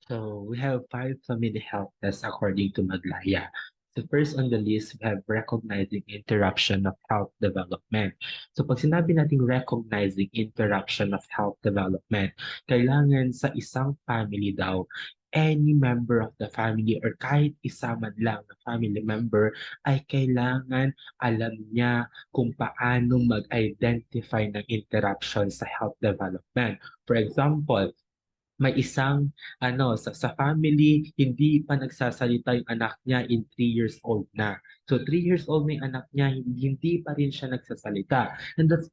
So we have five family health tests according to Maglaya. So first on the list, we have recognizing interruption of health development. So pag sinabi nating recognizing interruption of health development, kailangan sa isang family daw, any member of the family or kahit isa man lang na family member ay kailangan alam niya kung paano mag-identify ng interruption sa health development. For example, may isang sa family hindi pa nagsasalita yung anak niya in 3 years old na. So 3 years old na yung anak niya, hindi pa rin siya nagsasalita. And that's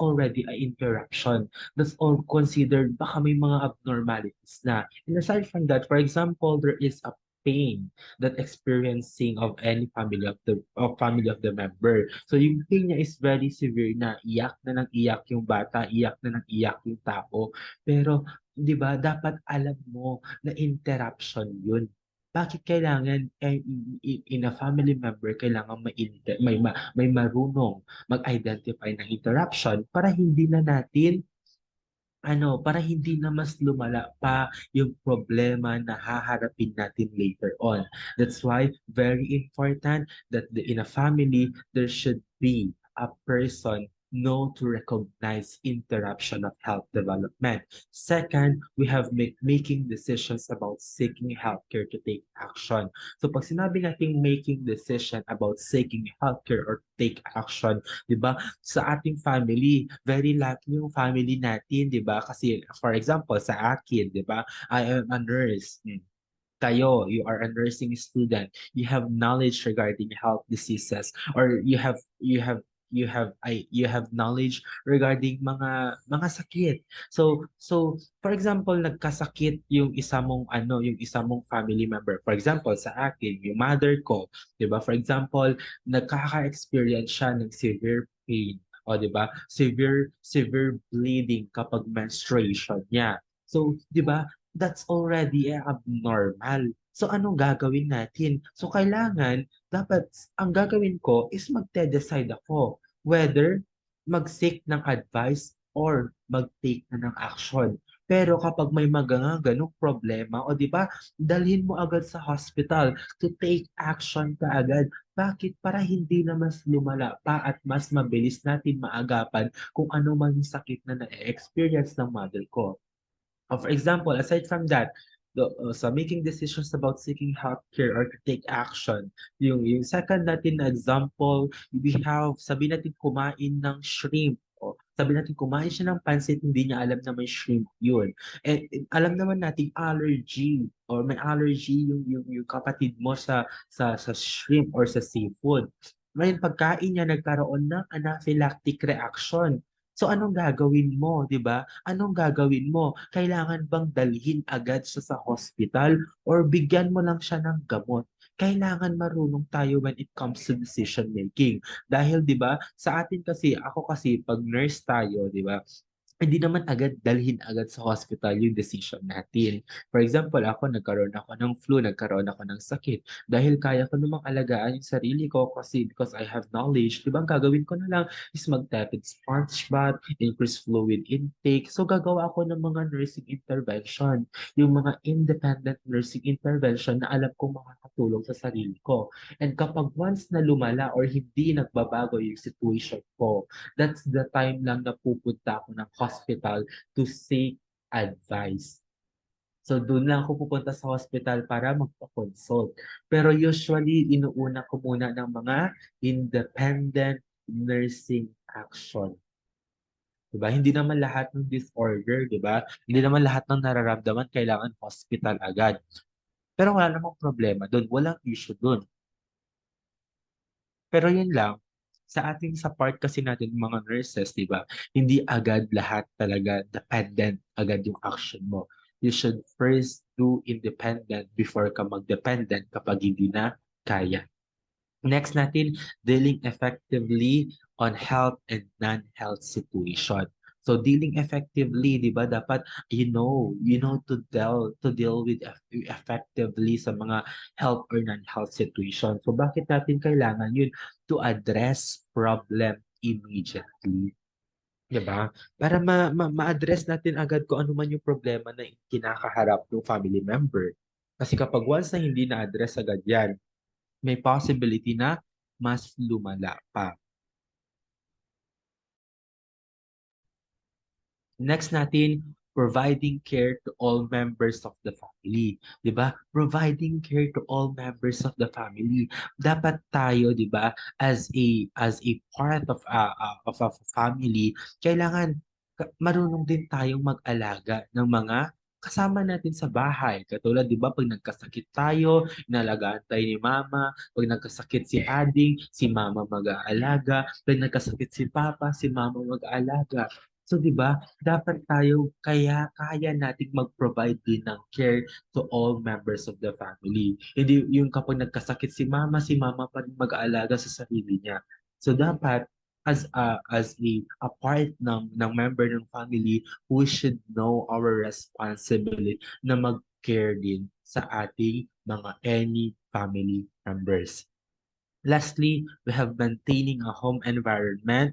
already an interruption. That's all considered baka may mga abnormalities na. And aside from that, for example, there is a pain that experiencing of any family of the member. So yung pain niya is very severe na iyak na ng iyak yung bata, iyak na ng iyak yung tao. Pero 'di ba dapat alam mo na interruption yun. Bakit kailangan in a family member kailangan may marunong mag-identify ng interruption para hindi na natin para hindi na mas lumala pa yung problema na haharapin natin later on. That's why very important that in a family there should be a person know to recognize interruption of health development. Second, we have making decisions about seeking healthcare to take action. So pag sinabi nating making decision about seeking healthcare or take action, 'di ba? Sa ating family, very lucky yung family natin, 'di ba? Kasi for example, sa akin, 'di ba? I am a nurse. Kayo, you are a nursing student. You have knowledge regarding health diseases or you have knowledge regarding mga sakit. So for example, nagkasakit yung isa mong family member. For example, sa akin, yung mother ko, 'di ba? For example, nagkaka-experience siya ng severe pain o 'di ba? Severe bleeding kapag menstruation niya. So, 'di ba? That's already abnormal. So anong gagawin natin? So kailangan, dapat ang gagawin ko is magde-decide ako whether mag-seek ng advice or mag-take na ng action. Pero kapag may mga ganong problema, o di ba, dalhin mo agad sa hospital to take action ka agad. Bakit? Para hindi na mas lumala pa at mas mabilis natin maagapan kung ano man yung sakit na na-experience ng mother ko. For example, aside from that, so making decisions about seeking healthcare or to take action, yung second natin na example, we have, sabi natin kumain ng shrimp. O, sabi natin kumain siya ng pansit, hindi niya alam na may shrimp yun. And alam naman natin allergy or may allergy yung kapatid mo sa shrimp or sa seafood. Ngayon, pagkain niya nagkaroon ng anaphylactic reaction. So anong gagawin mo, 'di ba? Anong gagawin mo? Kailangan bang dalhin agad siya sa hospital or bigyan mo lang siya ng gamot? Kailangan marunong tayo when it comes to decision making. Dahil 'di ba, sa atin kasi, ako kasi pag nurse tayo, 'di ba? Hindi naman agad dalhin agad sa hospital yung decision natin. For example, ako nagkaroon ako ng flu, nagkaroon ako ng sakit. Dahil kaya ko namang alagaan yung sarili ko kasi because I have knowledge, di ba ang gagawin ko na lang is mag-tepid sponge bath, increase fluid intake. So gagawa ako ng mga nursing intervention, yung mga independent nursing intervention na alam kong makakatulong sa sarili ko. And kapag once na lumala or hindi nagbabago yung situation ko, that's the time lang na pupunta ako ng hospital to seek advice. So doon lang ako pupunta sa hospital para magpa-consult. Pero usually, inuuna ko muna ng mga independent nursing action. Diba? Hindi naman lahat ng disorder, diba? Hindi naman lahat ng nararamdaman kailangan hospital agad. Pero wala namang problema doon. Walang issue doon. Pero yun lang, sa part kasi natin mga nurses, di ba? Hindi agad lahat talaga dependent agad yung action mo. You should first do independent before ka mag-dependent kapag hindi na kaya. Next natin, dealing effectively on health and non-health situation. So dealing effectively, 'di ba? Dapat to deal with effectively sa mga health or non-health situation. So bakit natin kailangan yun? To address problem immediately. 'Di ba? Para ma-address natin agad kung ano man yung problema na kinakaharap ng family member. Kasi kapag once na hindi na-address agad yan, may possibility na mas lumala pa. Next natin, providing care to all members of the family. 'Di ba? Providing care to all members of the family. Dapat tayo, 'di ba, as a part of a family, kailangan marunong din tayong mag-alaga ng mga kasama natin sa bahay. Katulad, 'di ba, pag nagkasakit tayo, inalagaan tayo ni mama. Pag nagkasakit si ading, si mama mag-aalaga. Pag nagkasakit si papa, si mama mag-aalaga. So, 'di ba, dapat tayo kaya nating mag-provide din ng care to all members of the family. Hindi yung kapag nagkasakit si mama pa rin mag-aalaga sa sarili niya. So dapat as a part ng member ng family, we should know our responsibility na mag-care din sa ating mga any family members. Lastly, we have maintaining a home environment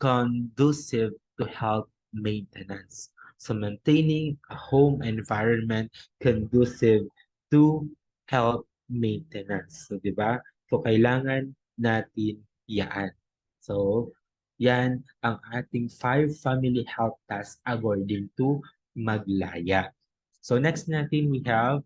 conducive to health maintenance. So maintaining a home environment conducive to health maintenance. So, di ba? So, kailangan natin yan. So, yan ang ating 5 family health tasks according to Maglaya. So, next natin we have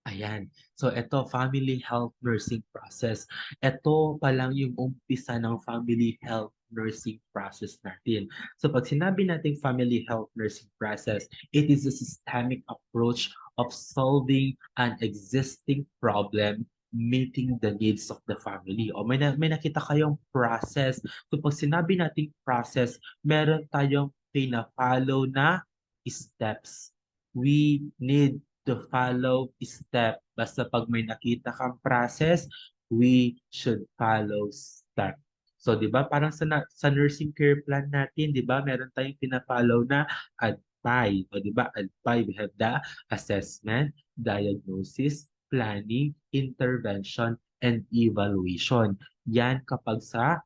ayan. So ito, family health nursing process. Ito pa lang yung umpisa ng family health nursing process natin. So pag sinabi nating family health nursing process, it is a systemic approach of solving an existing problem meeting the needs of the family. O may nakita kayong process. So pag sinabi nating process, meron tayong pina-follow na steps. We need to follow step. Basta pag may nakita kang process, we should follow step. So, 'di ba? Parang sa nursing care plan natin, 'di ba? Meron tayong pina-follow na ADPI. O 'di ba? ADPI, we have the assessment, diagnosis, planning, intervention, and evaluation. Yan kapag sa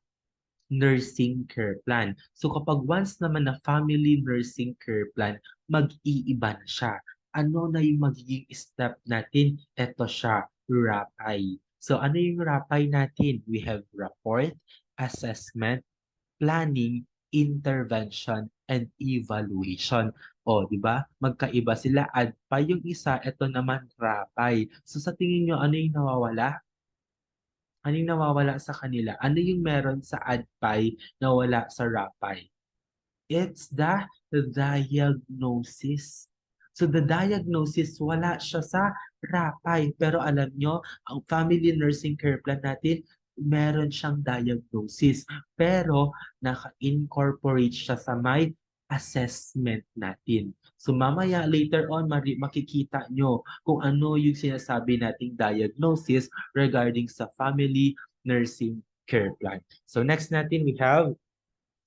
nursing care plan. So kapag once naman na family nursing care plan, mag-iiba na siya. Ano na yung magiging step natin? Ito siya, RAPI. So ano yung RAPI natin? We have report, assessment, planning, intervention, and evaluation. O, di ba? Magkaiba sila. At pa yung isa, ito naman RAPI. So sa tingin nyo, ano yung nawawala? Ano yung nawawala sa kanila? Ano yung meron sa ADPI na wala sa RAPI? It's the diagnosis. So the diagnosis, wala siya sa RAPI. Pero alam nyo, ang family nursing care plan natin, meron siyang diagnosis. Pero naka-incorporate siya sa may assessment natin. So mamaya later on, makikita nyo kung ano yung sinasabi nating diagnosis regarding sa family nursing care plan. So next natin we have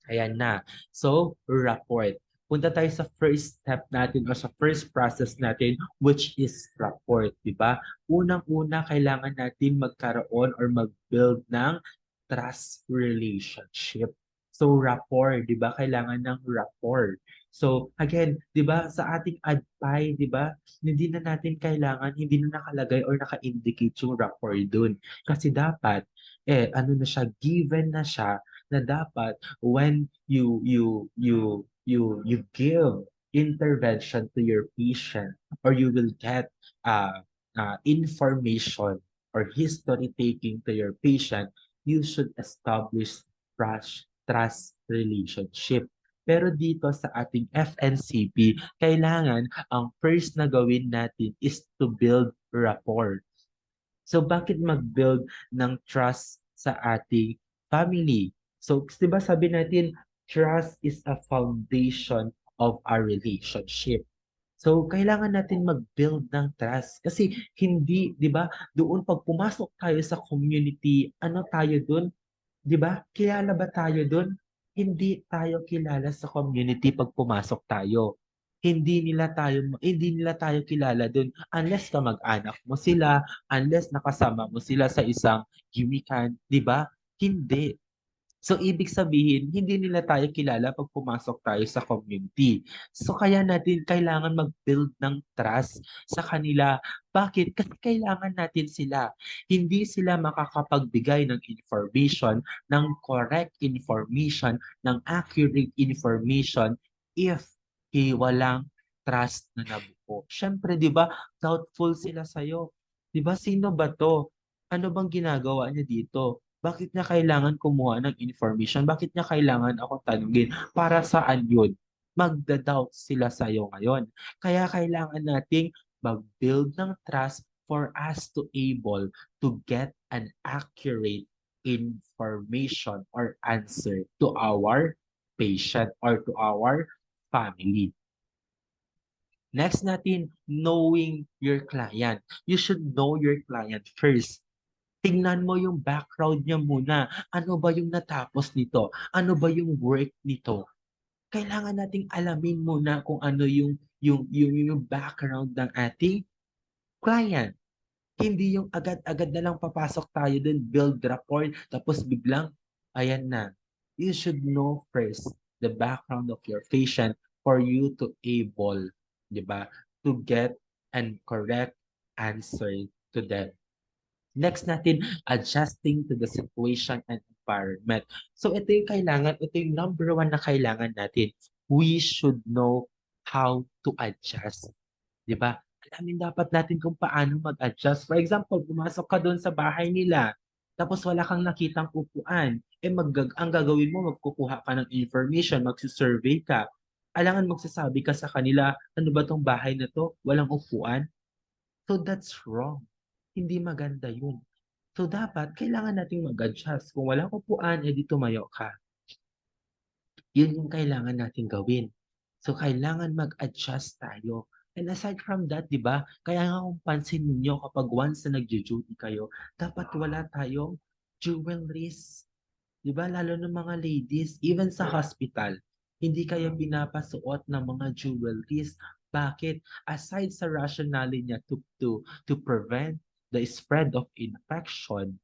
ayan na. So, rapport. Punta tayo sa first step natin o sa first process natin which is rapport, di ba? Unang-una, kailangan natin magkaroon or mag-build ng trust relationship. So, rapport, di ba? Kailangan ng rapport. So, again, di ba, sa ating adpay, di ba, hindi na natin kailangan, hindi na nakalagay or naka-indicate yung rapport dun. Kasi dapat, ano na siya, given na siya na dapat when you give intervention to your patient or you will get information or history taking to your patient, you should establish trust relationship. Pero dito sa ating FNCP, kailangan ang first na gawin natin is to build rapport. So bakit mag-build ng trust sa ating family? So, 'di ba sabi natin, trust is a foundation of our relationship. So, kailangan natin mag-build ng trust kasi hindi, 'di ba, doon pag pumasok tayo sa community, ano tayo dun, 'di ba? Kilala ba tayo dun? Hindi tayo kilala sa community pag pumasok tayo. Hindi nila tayo kilala dun unless kamag-anak mo sila, unless nakasama mo sila sa isang gimikan, 'di ba? Hindi. So, ibig sabihin, hindi nila tayo kilala pag pumasok tayo sa community. So, kaya natin kailangan mag-build ng trust sa kanila. Bakit? Kasi kailangan natin sila. Hindi sila makakapagbigay ng information, ng correct information, ng accurate information if walang trust na nabuo. Siyempre, di ba, doubtful sila sa'yo. Di ba, sino ba to? Ano bang ginagawa niya dito? Bakit niya kailangan kumuha ng information? Bakit niya kailangan ako tanungin? Para saan yun? Magda-doubt sila sa'yo ngayon. Kaya kailangan nating mag-build ng trust for us to able to get an accurate information or answer to our patient or to our family. Next natin, knowing your client. You should know your client first. Tingnan mo yung background niya muna. Ano ba yung natapos nito? Ano ba yung work nito? Kailangan nating alamin muna kung ano yung background ng ating client. Hindi yung agad-agad na lang papasok tayo dun, build rapport, tapos biglang, ayan na. You should know first the background of your patient for you to able, di ba, to get and correct answer to them. Next natin, adjusting to the situation and environment. So ito yung number one na kailangan natin. We should know how to adjust. Di ba? Alamin dapat natin kung paano mag-adjust. For example, pumasok ka doon sa bahay nila, tapos wala kang nakitang upuan. Ang gagawin mo, magkukuha ka ng information, magsusurvey ka. Alangan magsasabi ka sa kanila, ano ba tong bahay na to? Walang upuan? So that's wrong. Hindi maganda yun. So dapat, kailangan nating mag-adjust. Kung walang upuan, edi tumayo ka. Yun yung kailangan nating gawin. So kailangan mag-adjust tayo. And aside from that, di ba, kaya nga kung pansin ninyo kapag once na nag-duty kayo, dapat wala tayong jewelries. Di ba, lalo ng mga ladies, even sa hospital, hindi kayo pinapasuot ng mga jewelries. Bakit? Aside sa rationale niya to prevent the spread of infection,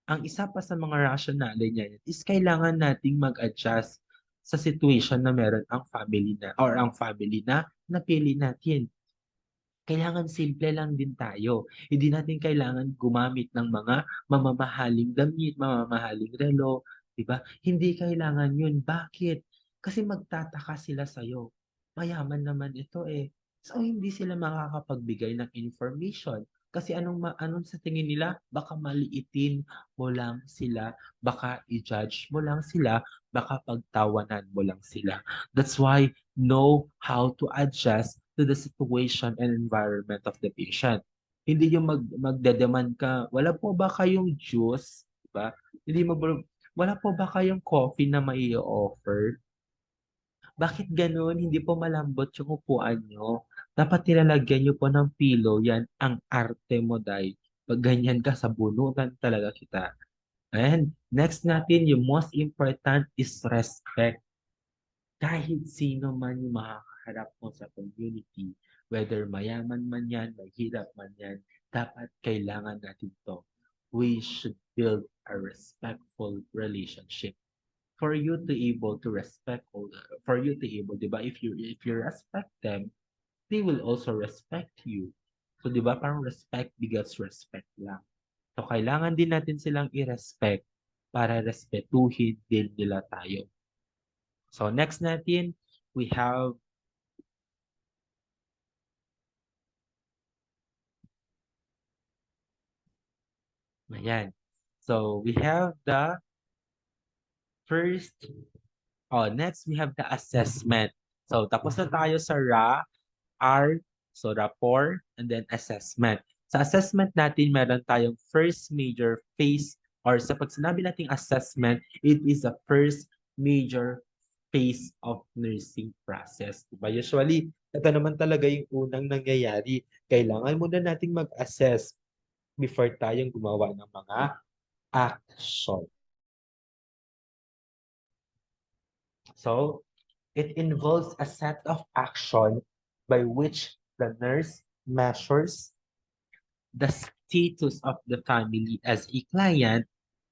ang isa pa sa mga rationale niya is kailangan nating mag-adjust sa situation na meron ang family na or ang family na napili natin. Kailangan simple lang din tayo. Hindi natin kailangan gumamit ng mga mamamahaling damit, mamamahaling relo, 'di ba? Hindi kailangan 'yun. Bakit? Kasi magtataka sila sa'yo. Mayaman naman ito eh. So hindi sila makakapagbigay ng information. Kasi anong sa tingin nila? Baka maliitin mo lang sila, baka i-judge mo lang sila, baka pagtawanan mo lang sila. That's why know how to adjust to the situation and environment of the patient. Hindi yung magdedemand ka, wala po ba kayong juice? Diba? Hindi mo, wala po ba kayong coffee na mai offer? Bakit ganun? Hindi po malambot yung upuan nyo. Dapat nilalagyan nyo po ng pillow. Yan ang arte mo, day. Pag ganyan ka, sa bunutan talaga kita. And next natin, yung most important is respect. Kahit sino man yung makakaharap mo sa community, whether mayaman man yan, mahirap man yan, dapat kailangan natin to. We should build a respectful relationship. For you to able to respect all, for you to able, di ba, if you respect them, they will also respect you. So, di ba, parang respect begets respect lang. So, kailangan din natin silang i-respect para respetuhin din nila tayo. So next natin, we have ayan. So we have the first, next we have the assessment. So tapos na tayo sa R, so rapport, and then assessment. Sa assessment natin, meron tayong first major phase or sa pag sinabi nating assessment, it is the first major phase of nursing process. Diba? Usually, ito naman talaga yung unang nangyayari. Kailangan muna nating mag-assess before tayong gumawa ng mga action. So, it involves a set of action by which the nurse measures the status of the family as a client,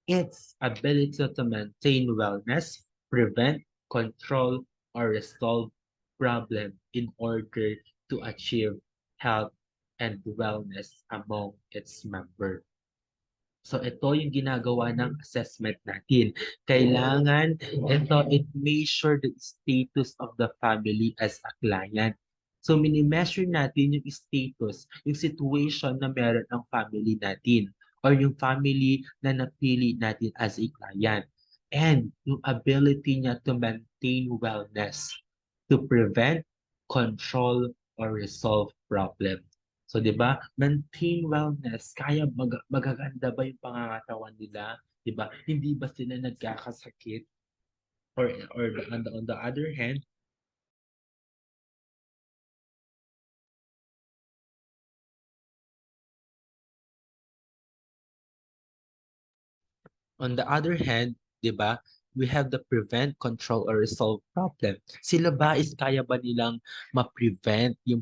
its ability to maintain wellness, prevent, control, or resolve problem in order to achieve health and wellness among its members. So ito yung ginagawa ng assessment natin. Kailangan it measure the status of the family as a client. So mini-measure natin yung status, yung situation na meron ng family natin or yung family na napili natin as a client. And yung ability niya to maintain wellness, to prevent, control, or resolve problem. So, 'di ba, maintain wellness, kaya magaganda ba yung pangangatawan nila, 'di ba? Hindi ba sila nagkakasakit or on the other hand, on the other hand, 'di ba, we have the prevent, control, or resolve problem. Sila ba is kaya ba nilang ma-prevent yung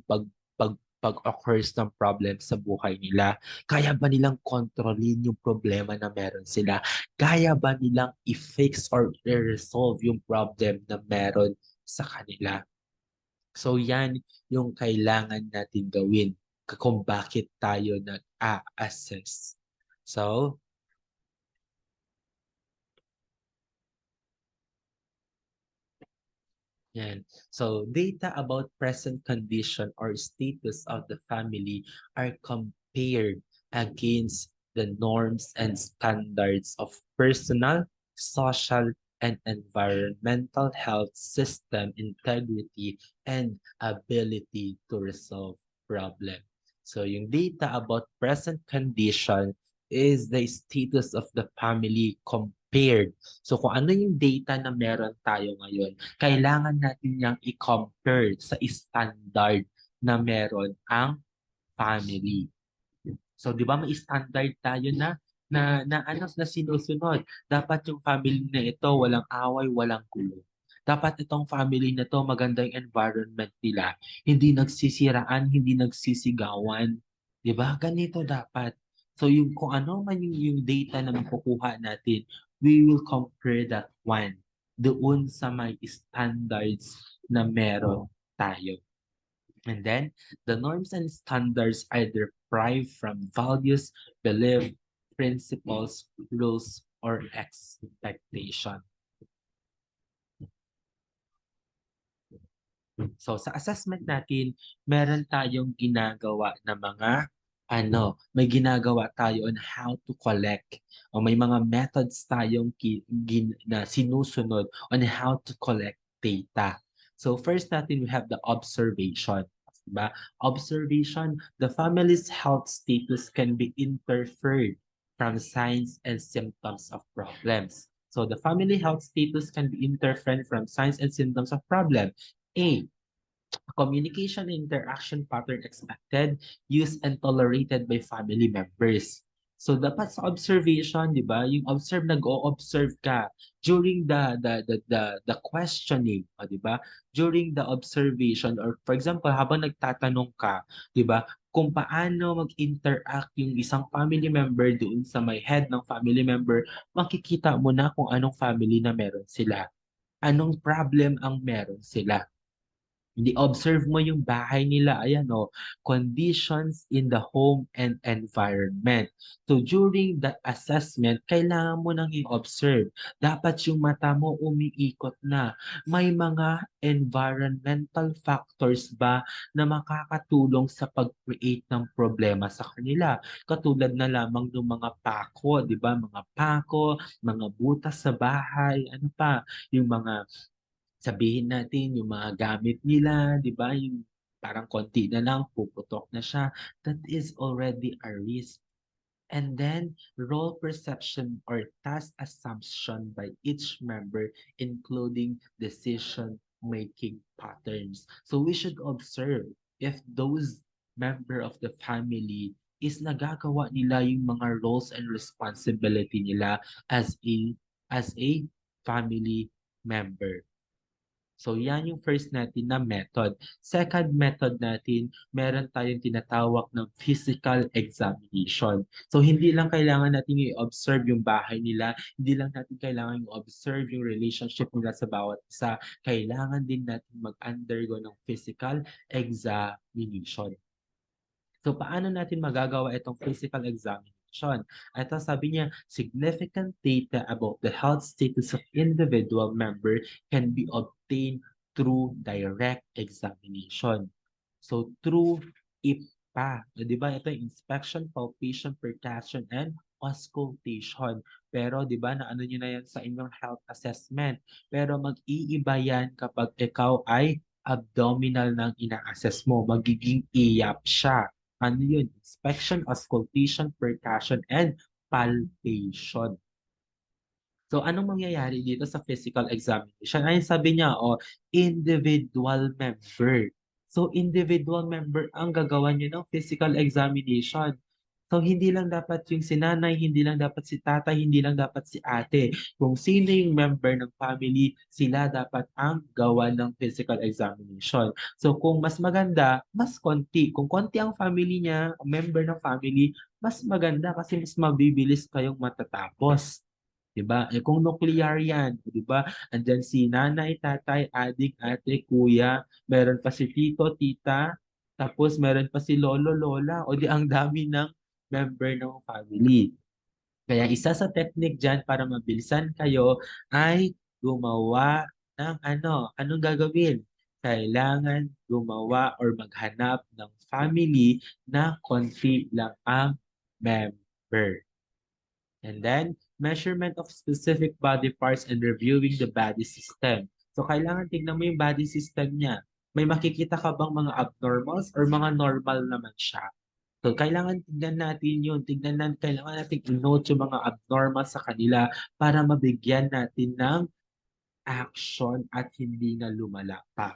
pag-occurs ng problem sa buhay nila? Kaya ba nilang kontrolin yung problema na meron sila? Kaya ba nilang i-fix or i-resolve yung problem na meron sa kanila? So yan yung kailangan natin gawin kung bakit tayo nag-a-assess. So, yan. So, data about present condition or status of the family are compared against the norms and standards of personal, social, and environmental health system integrity and ability to resolve problem. So, yung data about present condition is the status of the family compared. So, kung ano yung data na meron tayo ngayon, kailangan natin niyang i-compare sa standard na meron ang family. So, 'di ba may standard tayo na sinusunod. Dapat yung family na ito walang away, walang gulo. Dapat itong family na 'to maganda yung environment nila. Hindi nagsisiraan, hindi nagsisigawan. 'Di ba? Ganito dapat. So, yung kung ano man yung data na makukuha natin, we will compare that one doon sa may standards na meron tayo. And then, the norms and standards are derived from values, belief, principles, rules, or expectation. So, sa assessment natin, meron tayong ginagawa na may ginagawa tayo on how to collect o may mga methods tayong na sinusunod on how to collect data. So, first natin, we have the observation. Diba? Observation, the family's health status can be inferred from signs and symptoms of problems. So, the family health status can be inferred from signs and symptoms of problem. A, communication and interaction pattern expected, used, and tolerated by family members. So dapat sa observation, 'di ba? Yung observe, nag-o-observe ka during the questioning, 'di ba? During the observation or for example, habang nagtatanong ka, 'di ba? Kung paano mag-interact yung isang family member doon sa may head ng family member, makikita mo na kung anong family na meron sila. Anong problem ang meron sila. Hindi observe mo yung bahay nila, ayan o, conditions in the home and environment. So during the assessment, kailangan mo nang i-observe. Dapat yung mata mo umiikot na. May mga environmental factors ba na makakatulong sa pag-create ng problema sa kanila? Katulad na lamang ng mga pako, di ba? Mga pako, mga butas sa bahay, ano pa, yung mga sabihin natin yung mga gamit nila, 'di ba, yung parang konti na lang puputok na siya, that is already a risk. And then role perception or task assumption by each member including decision making patterns. So we should observe if those member of the family is nagagawa nila yung mga roles and responsibility nila as a family member. So, yan yung first natin na method. Second method natin, meron tayong tinatawag ng physical examination. So, hindi lang kailangan natin i-observe yung bahay nila, hindi lang natin kailangan i-observe yung relationship nila sa bawat isa. Kailangan din natin mag-undergo ng physical examination. So, paano natin magagawa itong physical examination? Ito sabi niya, significant data about the health status of individual member can be obtained through direct examination. So, through IPA, di ba? Ito yung inspection, palpation, percussion, and auscultation. Pero, di ba, naano nyo na yan sa inyong health assessment. Pero mag-iiba yan kapag ikaw ay abdominal ng ina-assess mo. Magiging IAP siya. Ano yun? Inspection, auscultation, percussion, and palpation. So, anong mangyayari dito sa physical examination? Ay, sabi niya, individual member. So, individual member ang gagawa niyo ng physical examination. So, hindi lang dapat yung si nanay, hindi lang dapat si tatay, hindi lang dapat si ate. Kung sino yung member ng family, sila dapat ang gawa ng physical examination. So, kung mas maganda, mas konti. Kung konti ang family niya, member ng family, mas maganda kasi mas mabibilis kayong matatapos. 'Di ba? Eh kung nuclear 'yan, 'di ba? Andiyan si nanay, tatay, adik, ate, kuya, meron pa si tito, tita, tapos meron pa si lolo, lola, o di ang dami ng member ng family. Kaya isa sa technique diyan para mabilisan kayo ay gumawa ng ano, anong gagawin? Kailangan gumawa or maghanap ng family na konti lang ang member. And then, measurement of specific body parts and reviewing the body system. So, kailangan tignan mo yung body system niya. May makikita ka bang mga abnormals or mga normal naman siya? So, kailangan tignan natin yun. Kailangan natin i-note yung mga abnormal sa kanila para mabigyan natin ng action at hindi na lumala pa.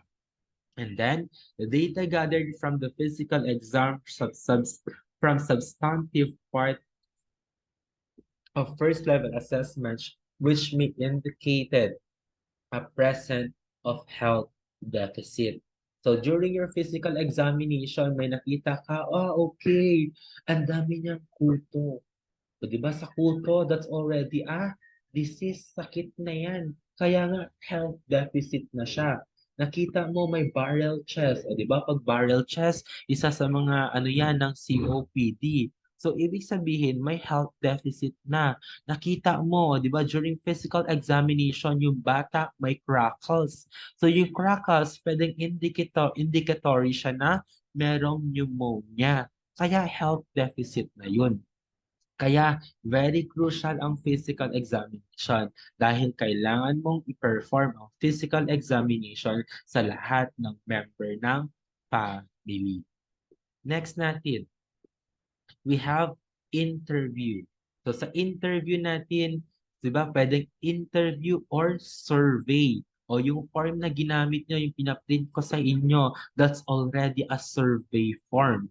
And then, the data gathered from the physical exam from substantive part of first-level assessments which may indicated a presence of health deficit. So during your physical examination, may nakita ka, okay, ang dami niyang kuto. So, di ba sa kuto, that's already, disease, sakit na yan. Kaya nga, health deficit na siya. Nakita mo may barrel chest. O, di ba? Pag barrel chest, isa sa mga ano yan ng COPD. So, ibig sabihin, may health deficit na. Nakita mo, di ba, during physical examination, yung bata may crackles. So, yung crackles, pwedeng indicatory siya na merong pneumonia. Kaya health deficit na yun. Kaya very crucial ang physical examination dahil kailangan mong i-perform ang physical examination sa lahat ng member ng family. Next natin, we have interview. So sa interview natin, 'di ba, pwedeng interview or survey. O yung form na ginamit nyo, yung pinaprint ko sa inyo, that's already a survey form.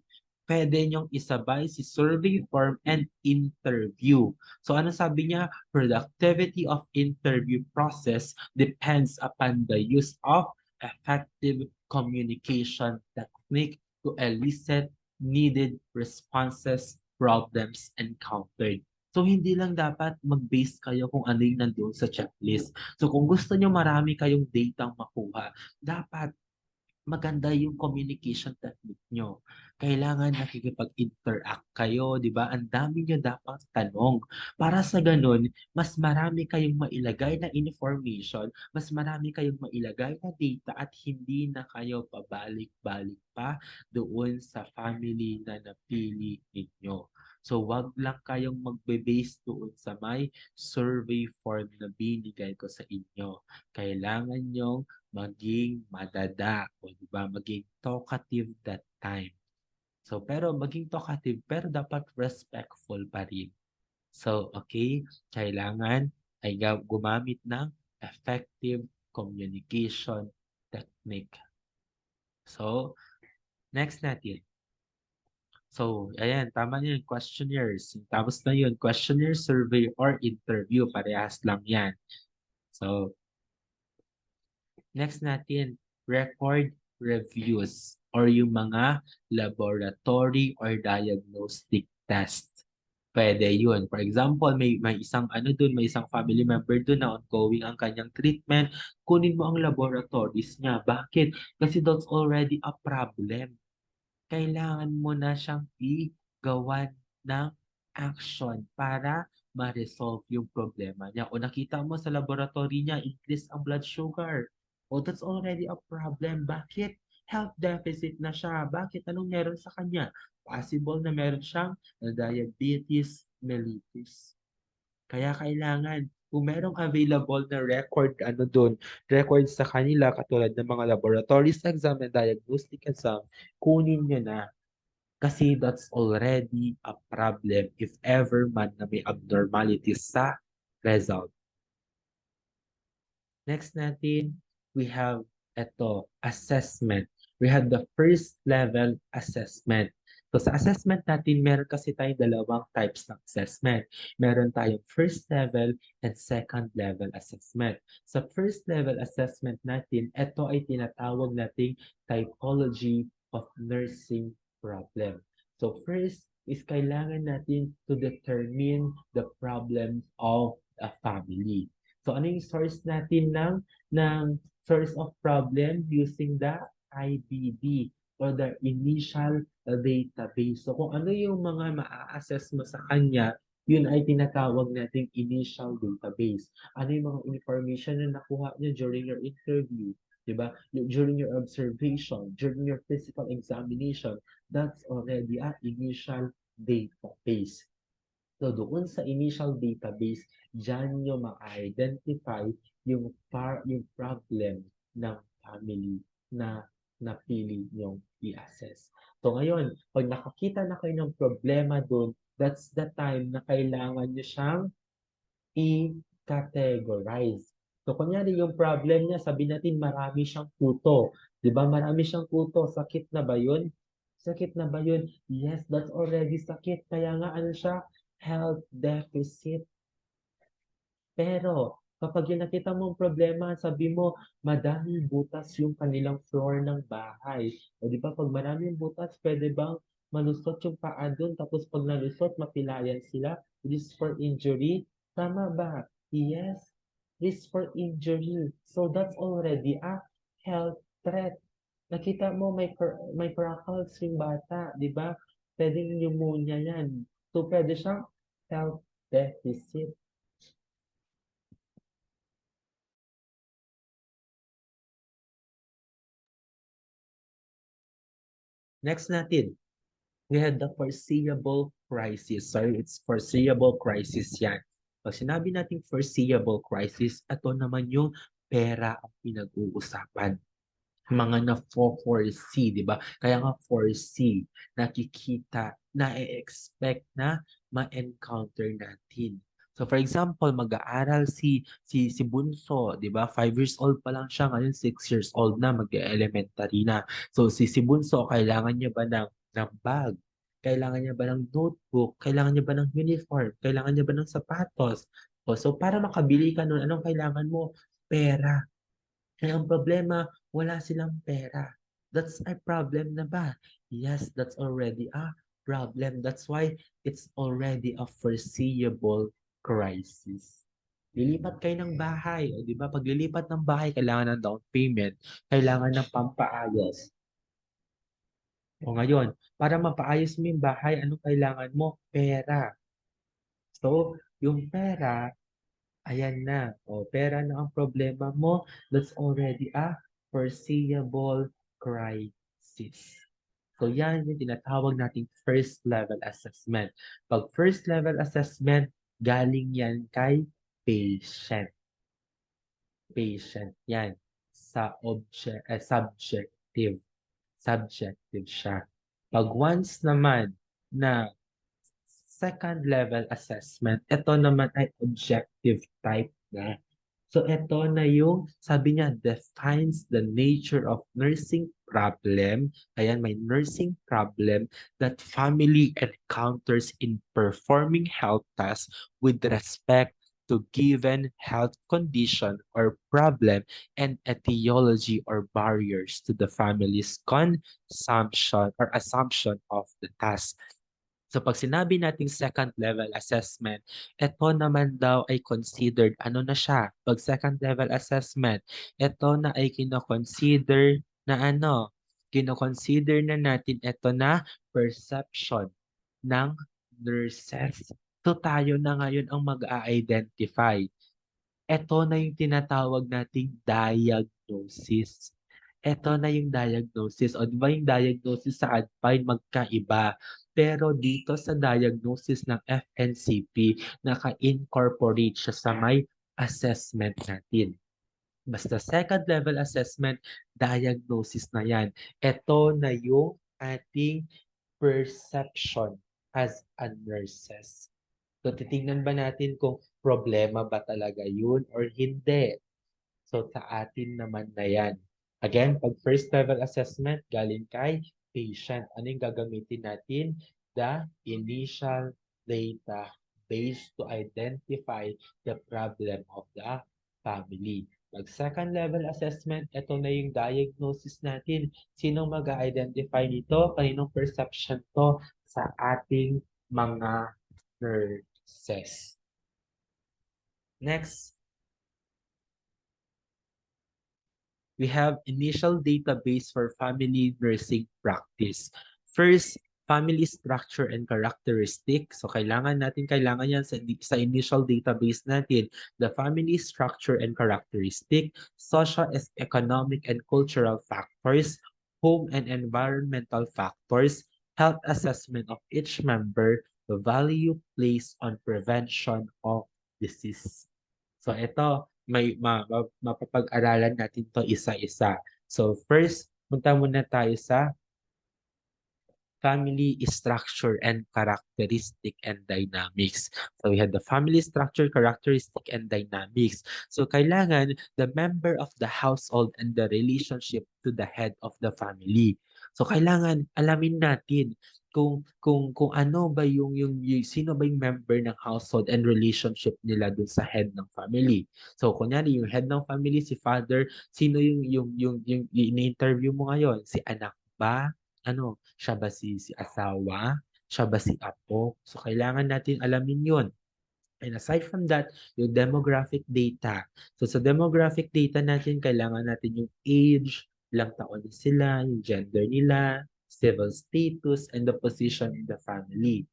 Pwede nyong isabay si survey form and interview. So ano sabi niya? Productivity of interview process depends upon the use of effective communication technique to elicit needed responses, problems encountered. So, hindi lang dapat mag-base kayo kung ano yung nandoon sa checklist. So, kung gusto nyo marami kayong data makuha, dapat maganda yung communication technique nyo. Kailangan nakikipag-interact kayo, di ba? Ang dami nyo dapat tanong. Para sa ganun, mas marami kayong mailagay na information, mas marami kayong mailagay na data at hindi na kayo pabalik-balik pa doon sa family na napili ninyo. So, wag lang kayong magbe-base doon sa may survey form na binigay ko sa inyo. Kailangan nyo maging madada o 'di ba, maging talkative that time. So, pero maging talkative pero dapat respectful pa rin. So, okay, kailangan ay gumamit ng effective communication Make. So, next natin. So, ayan, tama na yun, questionnaires. Tapos na yun, questionnaire, survey, or interview. Parehas lang yan. So, next natin, record reviews or yung mga laboratory or diagnostic test. Pwede yun. For example, may isang ano dun, may isang family member dun na ongoing ang kanyang treatment. Kunin mo ang laboratories niya. Bakit? Kasi that's already a problem. Kailangan mo na siyang igawan ng action para ma-resolve yung problema niya. O nakita mo sa laboratory niya, increase ang blood sugar. O that's already a problem. Bakit? Health deficit na siya. Bakit? Anong meron sa kanya? Possible na meron siyang diabetes mellitus. Kaya kailangan, kung merong available na record, ano dun, record sa kanila, katulad ng mga laboratories exam and diagnostic exam, kunin nyo na. Kasi that's already a problem if ever man na may abnormalities sa result. Next natin, we have assessment. We have the first level assessment. So sa assessment natin, meron kasi tayong dalawang types ng assessment. Meron tayong first level and second level assessment. Sa first level assessment natin, ito ay tinatawag nating typology of nursing problem. So first is kailangan natin to determine the problems of a family. So ano yung source natin ng source of problem using the IBD or the initial database. So kung ano yung mga maa-assess mo sa kanya, yun ay tinatawag nating initial database. Ano yung mga information na nakuha niyo during your interview, 'di ba? During your observation, during your physical examination, that's already a initial database. So doon sa initial database, diyan nyo ma-identify yung problem ng family na napili nyong i-assess. So ngayon, pag nakakita na kayo ng problema doon, that's the time na kailangan nyo siyang i-categorize. So kunyari yung problem niya, sabi natin marami siyang kuto. 'Di ba? Marami siyang kuto. Sakit na ba 'yun? Sakit na ba 'yun? Yes, that's already sakit. Kaya nga ano siya? Health deficit. Pero kapag yung nakita mong problema, sabi mo, madaming butas yung kanilang floor ng bahay. O di ba, pag maraming butas, pwede bang malusot yung paa doon, tapos pag nalusot, mapilayan sila, risk for injury? Tama ba? Yes, risk for injury. So that's already a health threat. Nakita mo, may freckles yung bata, di ba? Pwedeng pneumonia yan. So pwede siyang health deficit. Next natin, we had the foreseeable crisis. Sorry, it's foreseeable crisis yan. Pag sinabi natin foreseeable crisis, ito naman yung pera ang pinag-uusapan. Mga na-foresee, di ba? Kaya nga foresee, nakikita, na-expect na ma-encounter natin. So for example, mag-aaral si Bunso, 'di ba? 5 years old pa lang siya ngayon, 6 years old na, mag-elementary na. So si Bunso, kailangan niya ba ng bag? Kailangan niya ba ng notebook? Kailangan niya ba ng uniform? Kailangan niya ba ng sapatos? So para makabili ka nun, anong kailangan mo? Pera. Kaya ang problema, wala silang pera. That's a problem na ba? Yes, that's already a problem. That's why it's already a foreseeable crisis. Lilipat kayo ng bahay. O, di ba? Pag lilipat ng bahay, kailangan ng down payment. Kailangan ng pampaayos. O ngayon, para mapaayos mo yung bahay, ano kailangan mo? Pera. So, yung pera, ayan na. O, pera na ang problema mo. That's already a foreseeable crisis. So, yan yung tinatawag nating first level assessment. Pag first level assessment, galing yan kay patient. Patient yan. Subjective. Subjective siya. Pag once naman na second level assessment, ito naman ay objective type na. So ito na yung sabi niya defines the nature of nursing problem. Ayan, may nursing problem that family encounters in performing health tasks with respect to given health condition or problem and etiology or barriers to the family's consumption or assumption of the task. So pag sinabi nating second level assessment, ito naman daw ay considered, ano na siya? Pag second level assessment, ito na ay kino-consider na ano? Kino-consider na natin ito na perception ng nurses. So tayo na ngayon ang mag-a-identify. Ito na yung tinatawag nating diagnosis. Ito na yung diagnosis. O di ba yung diagnosis sa ADPINE magkaiba. Pero dito sa diagnosis ng FNCP, naka-incorporate siya sa may assessment natin. Basta second level assessment, diagnosis na yan. Ito na yung ating perception as a nurses. So, titingnan ba natin kung problema ba talaga yun or hindi? So, sa atin naman na yan. Again, pag first level assessment, galing kay patient. Ano yung gagamitin natin? The initial data based to identify the problem of the family. Pag second level assessment, ito na yung diagnosis natin. Sinong mag-identify nito? Kaninong perception to sa ating mga nurses? Next, we have initial database for family nursing practice. First, family structure and characteristic. So kailangan yan sa initial database natin. The family structure and characteristic, social, economic, and cultural factors, home and environmental factors, health assessment of each member, the value placed on prevention of disease. So ito, mapapag-aralan natin to isa-isa. So first, punta muna tayo sa family structure and characteristic and dynamics. So we have the family structure, characteristic, and dynamics. So kailangan the member of the household and the relationship to the head of the family. So kailangan alamin natin kung ano ba yung sino ba yung member ng household and relationship nila dun sa head ng family. So kunyari yung head ng family si father, sino yung ini-interview mo ngayon? Si anak ba? Ano, siya ba si asawa? Siya ba si apo? So, kailangan natin alamin yun. And aside from that, yung demographic data. So, sa demographic data natin, kailangan natin yung age, ilang taon na sila, yung gender nila, civil status, and the position in the family.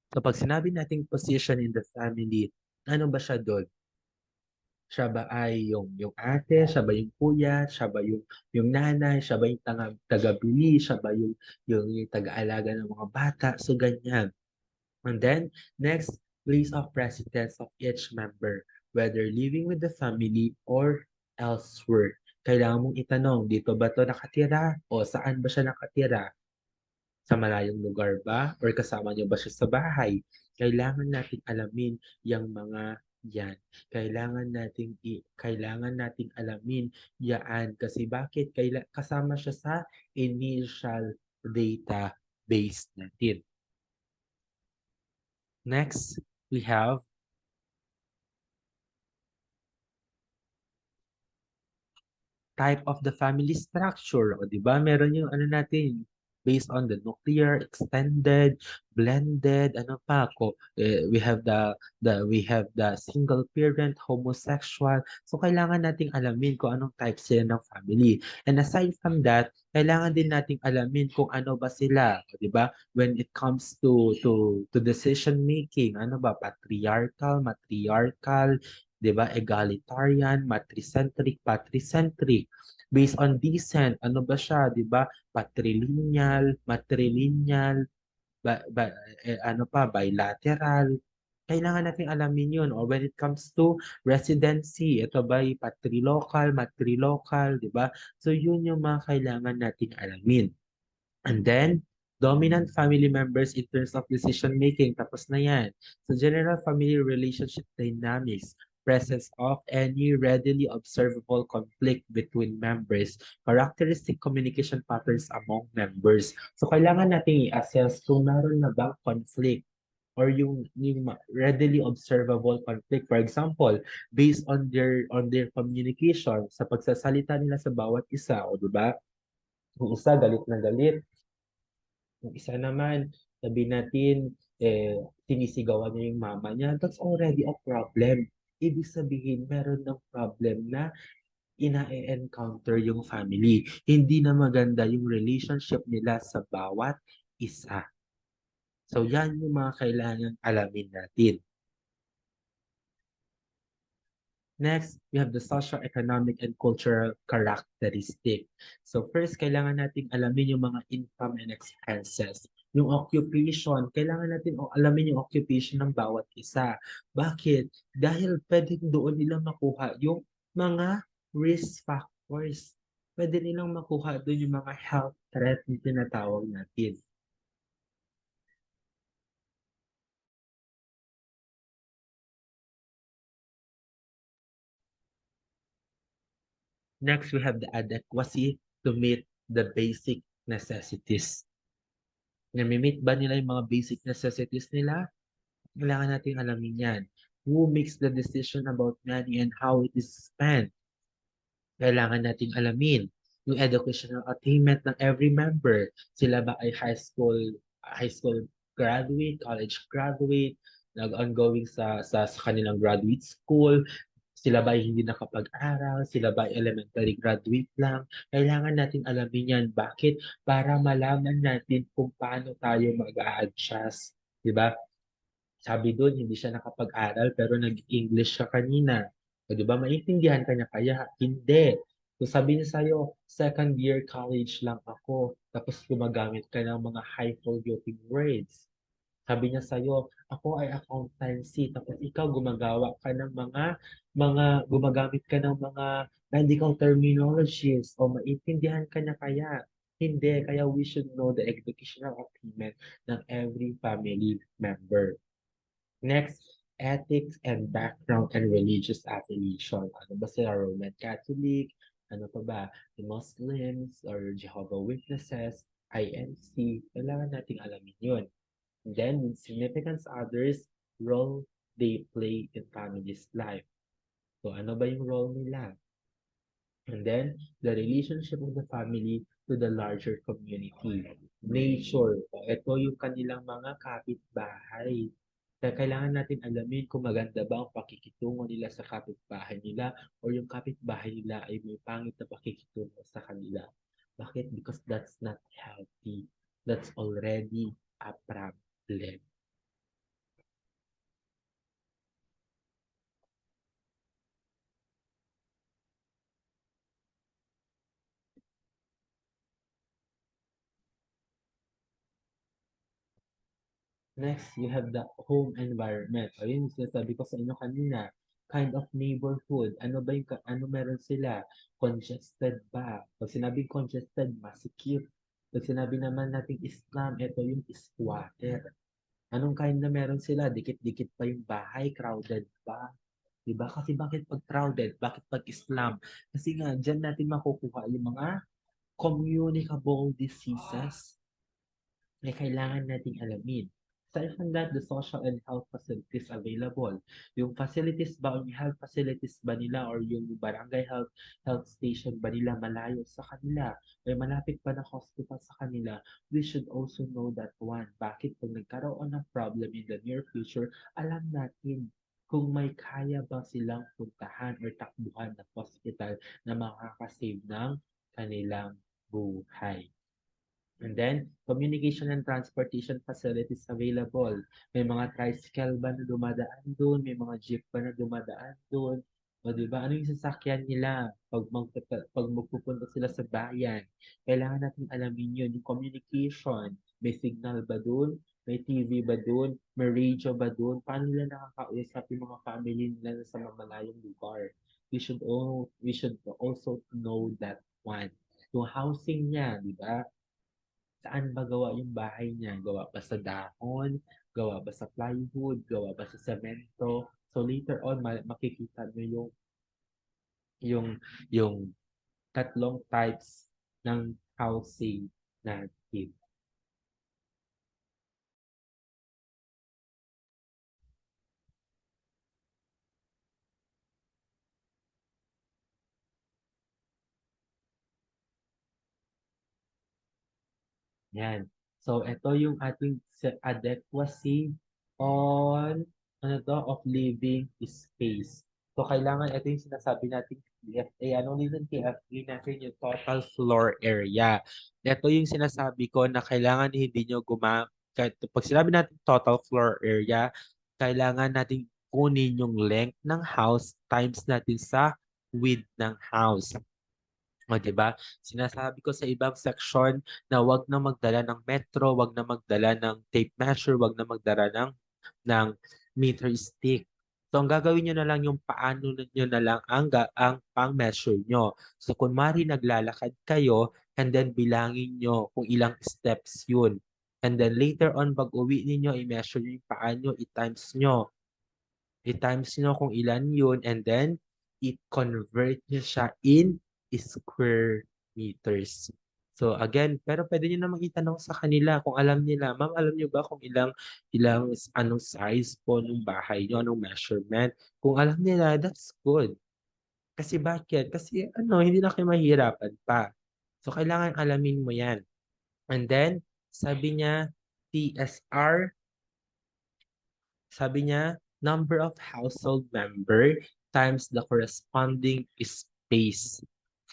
So, pag sinabi nating position in the family, ano ba siya doon? Siya ba ay yung ate, siya ba yung kuya, siya ba yung nanay, siya ba yung taga-bili, siya ba yung taga-alaga ng mga bata, so ganyan. And then, next, place of residence of each member, whether living with the family or elsewhere. Kailangan mong itanong, dito ba to nakatira? O saan ba siya nakatira? Sa malayong lugar ba or kasama niyo ba siya sa bahay? Kailangan nating alamin yung mga yan. Kailangan nating alamin yaan kasi bakit kasama siya sa initial database natin. Next, we have type of the family structure. O, di ba? Meron yung ano natin, based on the nuclear, extended, blended, ano pa ko. We have the single parent, homosexual. So kailangan nating alamin kung anong type sila ng family. And aside from that, kailangan din nating alamin kung ano ba sila, o, di ba? When it comes to decision making, ano ba patriarchal, matriarchal, 'di ba? Egalitarian, matricentric, patricentric. Based on descent, ano ba siya, 'di ba? Patrilineal, matrilineal, ano pa, bilateral. Kailangan nating alamin 'yun. Or when it comes to residency, ito ba ay patrilocal, matrilocal, 'di ba? So 'yun yung mga kailangan nating alamin. And then, Dominant family members in terms of decision making, tapos na yan. So general family relationship dynamics, presence of any readily observable conflict between members, characteristic communication patterns among members. So kailangan natin i-assess kung naroon na bang conflict or yung readily observable conflict. For example, based on their communication sa pagsasalita nila sa bawat isa, o 'di ba? Yung isa galit na galit, yung isa naman sabi natin sinisigawan niya yung mama niya. That's already a problem. Ibig sabihin, meron ng problem na ina-encounter yung family. Hindi na maganda yung relationship nila sa bawat isa. So, yan yung mga kailangan alamin natin. Next, we have the socio-economic and cultural characteristic. So first, kailangan nating alamin yung mga income and expenses. Yung occupation, kailangan natin alamin yung occupation ng bawat isa. Bakit? Dahil pwedeng doon nilang makuha yung mga risk factors. Pwede nilang makuha doon yung mga health threat na tinatawag natin. Next, we have the adequacy to meet the basic necessities. Nami-meet ba nila yung mga basic necessities nila? Kailangan nating alamin yan. Who makes the decision about money and how it is spent? Kailangan nating alamin yung educational attainment ng every member. Sila ba ay high school graduate, college graduate, nag-ongoing sa kanilang graduate school, sila ba ay hindi nakapag-aral, sila ba ay elementary graduate lang. Kailangan natin alamin yan. Bakit? Para malaman natin kung paano tayo mag-a-adjust. 'Di ba? Sabi dun, hindi siya nakapag-aral pero nag-English siya kanina. O di ba, maintindihan ka niya kaya? Hindi. So sabi niya sa'yo, second year college lang ako, tapos gumagamit ka ng mga highfalutin words. Sabi niya sa'yo, ako ay accountancy, tapos ikaw gumagawa ka ng gumagamit ka ng mga medical terminologies o maintindihan ka niya kaya? Hindi, kaya we should know the educational attainment ng every family member. Next, ethics and background and religious affiliation. Ano ba sila? Roman Catholic? Ano pa ba? The Muslims or Jehovah Witnesses? INC? Kailangan nating alamin yun. And then, with significance others, role they play in family's life. So, ano ba yung role nila? And then, the relationship of the family to the larger community. Nature. Ito yung kanilang mga kapitbahay. Kaya kailangan natin alamin kung maganda ba ang pakikitungo nila sa kapitbahay nila o yung kapitbahay nila ay may pangit na pakikitungo sa kanila. Bakit? Because that's not healthy. That's already a problem. Next, you have the home environment. Ayun yung sinasabi ko sa inyo kanina. Kind of neighborhood. Ano ba yung, ano meron sila? Congested ba? Pag sinabing congested, masikip. Pag sinabi naman natin Islam, ito yung squatter. Anong kind na meron sila? Dikit-dikit pa yung bahay, crowded ba? Diba? Kasi bakit pag crowded? Bakit pag Islam? Kasi nga, dyan natin makukuha yung mga communicable diseases na kailangan nating alamin. Aside from that, the social and health facilities available. Yung facilities ba, yung health facilities ba nila or yung barangay health station ba nila malayo sa kanila? May malapit pa na hospital sa kanila? We should also know that one. Bakit pag nagkaroon ng problem in the near future, alam natin kung may kaya ba silang puntahan or takbuhan ng hospital na makakasave ng kanilang buhay. And then, communication and transportation facilities available. May mga tricycle ba na dumadaan doon? May mga jeep ba na dumadaan doon? O di ba? Ano yung sasakyan nila pag magpupunta sila sa bayan? Kailangan natin alamin yun. Yung communication, may signal ba doon? May TV ba doon? May radio ba doon? Paano nila nakakausap yung mga family nila sa mamalayong lugar? We should also know that one. Yung housing niya, di ba? Saan ba gawa yung bahay niya? Gawa ba sa dahon? Gawa ba sa plywood? Gawa ba sa semento? So later on, makikita nyo yung, yung tatlong types ng housing natin. Yan. So, ito yung ating adequacy on of living space. So, kailangan ito yung sinasabi natin TFA. Ano din yung TFA natin yung total floor area. Ito yung sinasabi ko na kailangan hindi nyo kahit pag sinabi natin total floor area, kailangan natin kunin yung length ng house times natin sa width ng house. O, 'di ba? Sinasabi ko sa ibang section na 'wag na magdala ng metro, 'wag na magdala ng tape measure, 'wag na magdala ng meter stick. So, ang gagawin niyo na lang yung paano niyo na lang ang pang-measure niyo. So, kunwari naglalakad kayo and then bilangin niyo kung ilang steps yun. And then later on, pag-uwi ninyo, i-measure niyo yung paa niyo, i-times niyo. I-times nyo kung ilan yun and then i-convert nyo siya in square meters. So again, pero pwede nyo namang itanong sa kanila kung alam nila, ma'am, alam nyo ba kung anong size po ng bahay nyo, anong measurement? Kung alam nila, that's good. Kasi bakit? Kasi hindi na kayo mahihirapan pa. So kailangan alamin mo yan. And then, sabi niya, TSR, sabi niya, number of household member times the corresponding space.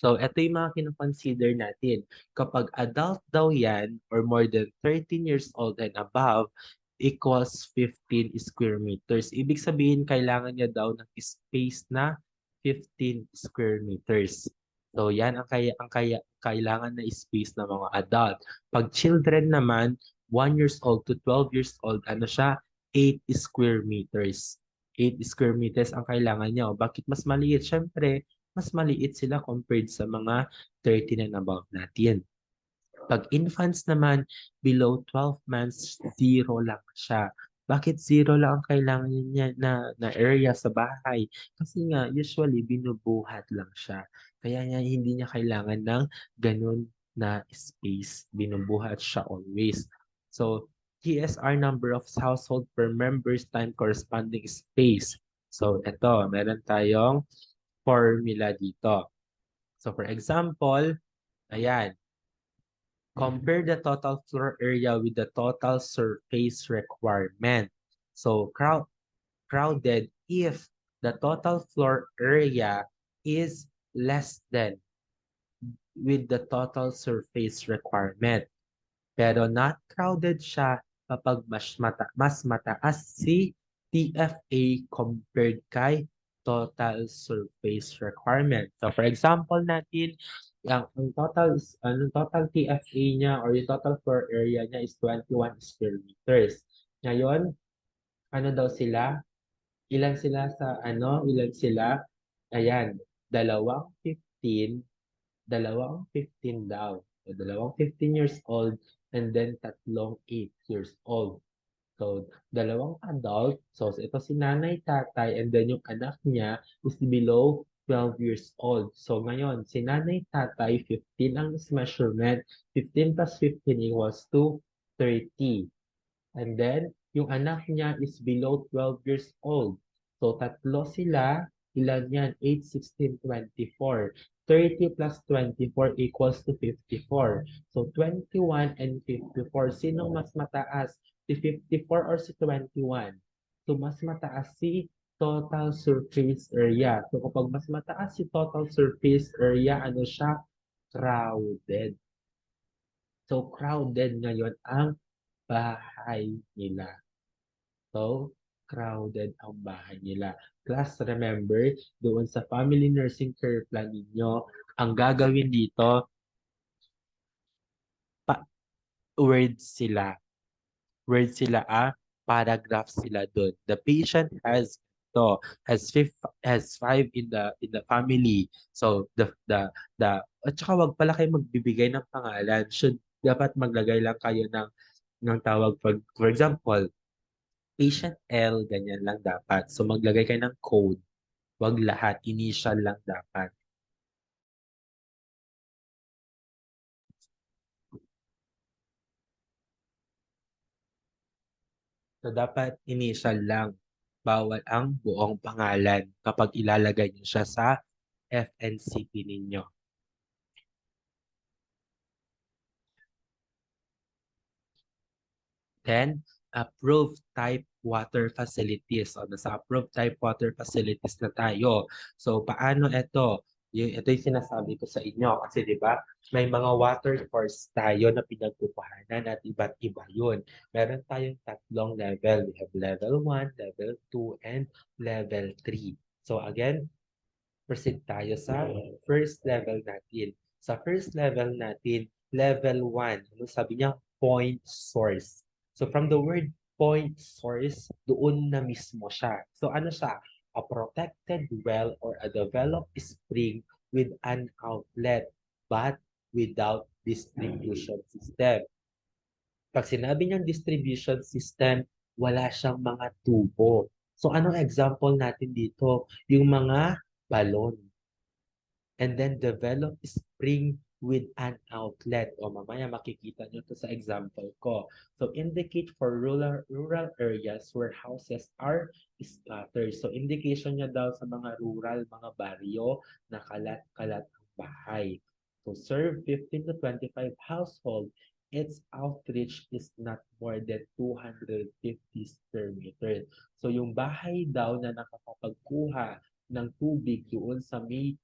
So, ito yung mga kinoconsider natin. Kapag adult daw yan, or more than 13 years old and above, equals 15 square meters. Ibig sabihin, kailangan niya daw ng space na 15 square meters. So, yan kailangan na space ng mga adult. Pag children naman, 1 years old to 12 years old, ano siya? 8 square meters. 8 square meters ang kailangan niya. Bakit mas maliit? Siyempre, mas maliit sila compared sa mga 13 and above natin. Pag infants naman, below 12 months, zero lang siya. Bakit zero lang ang kailangan niya na area sa bahay? Kasi nga, usually, binubuhat lang siya. Kaya niya, hindi niya kailangan ng ganun na space. Binubuhat siya always. So, TSR number of household per members time corresponding space. So, ito, meron tayong formula dito. So, for example, ayan, compare the total floor area with the total surface requirement. So, crowded if the total floor area is less than with the total surface requirement. Pero not crowded siya kapag mas mataas si TFA compared kay total surface requirement. So for example natin, ang total TFA niya or yung total floor area niya is 21 square meters. Ngayon, ano daw sila? Ilan sila? Ayan, dalawang 15 dalawang 15 daw. So, dalawang 15 years old and then tatlong 8 years old. So, dalawang adult. So, ito si nanay, tatay, and then yung anak niya is below 12 years old. So, ngayon, si nanay, tatay, 15 ang measurement. 15 plus 15 equals to 30. And then, yung anak niya is below 12 years old. So, tatlo sila. Ilan yan? 8, 16, 24. 30 plus 24 equals to 54. So, 21 and 54. Sinong mas mataas? Si 54 or si 21? So, mas mataas si total surface area. So, kapag mas mataas si total surface area, ano siya? Crowded. So, crowded ngayon ang bahay nila. So, crowded ang bahay nila. Plus, remember, doon sa family nursing care plan ninyo, ang gagawin dito, pa words sila. Words sila, paragraph sila doon. The patient has five in the family. So, at saka wag pala kayo magbibigay ng pangalan. dapat maglagay lang kayo ng tawag, for example, patient L, ganyan lang dapat. So maglagay kayo ng code, wag lahat, initial lang dapat. So dapat initial lang. Bawal ang buong pangalan kapag ilalagay niyo siya sa FNCP ninyo. Then, approved type water facilities. O, nasa approved type water facilities na tayo. So, paano ito? Ito yung sinasabi ko sa inyo. Kasi, di ba, may mga water course tayo na pinagkukuhanan at iba't iba yun. Meron tayong tatlong level. We have level 1, level 2, and level 3. So, again, proceed tayo sa first level natin. Sa first level natin, level 1, ano sabi niya? Point source. So from the word point source, doon na mismo siya. So ano siya? A protected well or a developed spring with an outlet but without distribution system. Pag sinabi niyang distribution system, wala siyang mga tubo. So anong example natin dito? Yung mga balon. And then develop spring with an outlet. O mamaya makikita nyo to sa example ko. So indicate for rural areas where houses are scattered. So indication niya daw sa mga rural, mga baryo na kalat-kalat ang bahay. So serve 15 to 25 household. Its outreach is not more than 250 square meters. So yung bahay daw na nakakapagkuha ng tubig doon sa may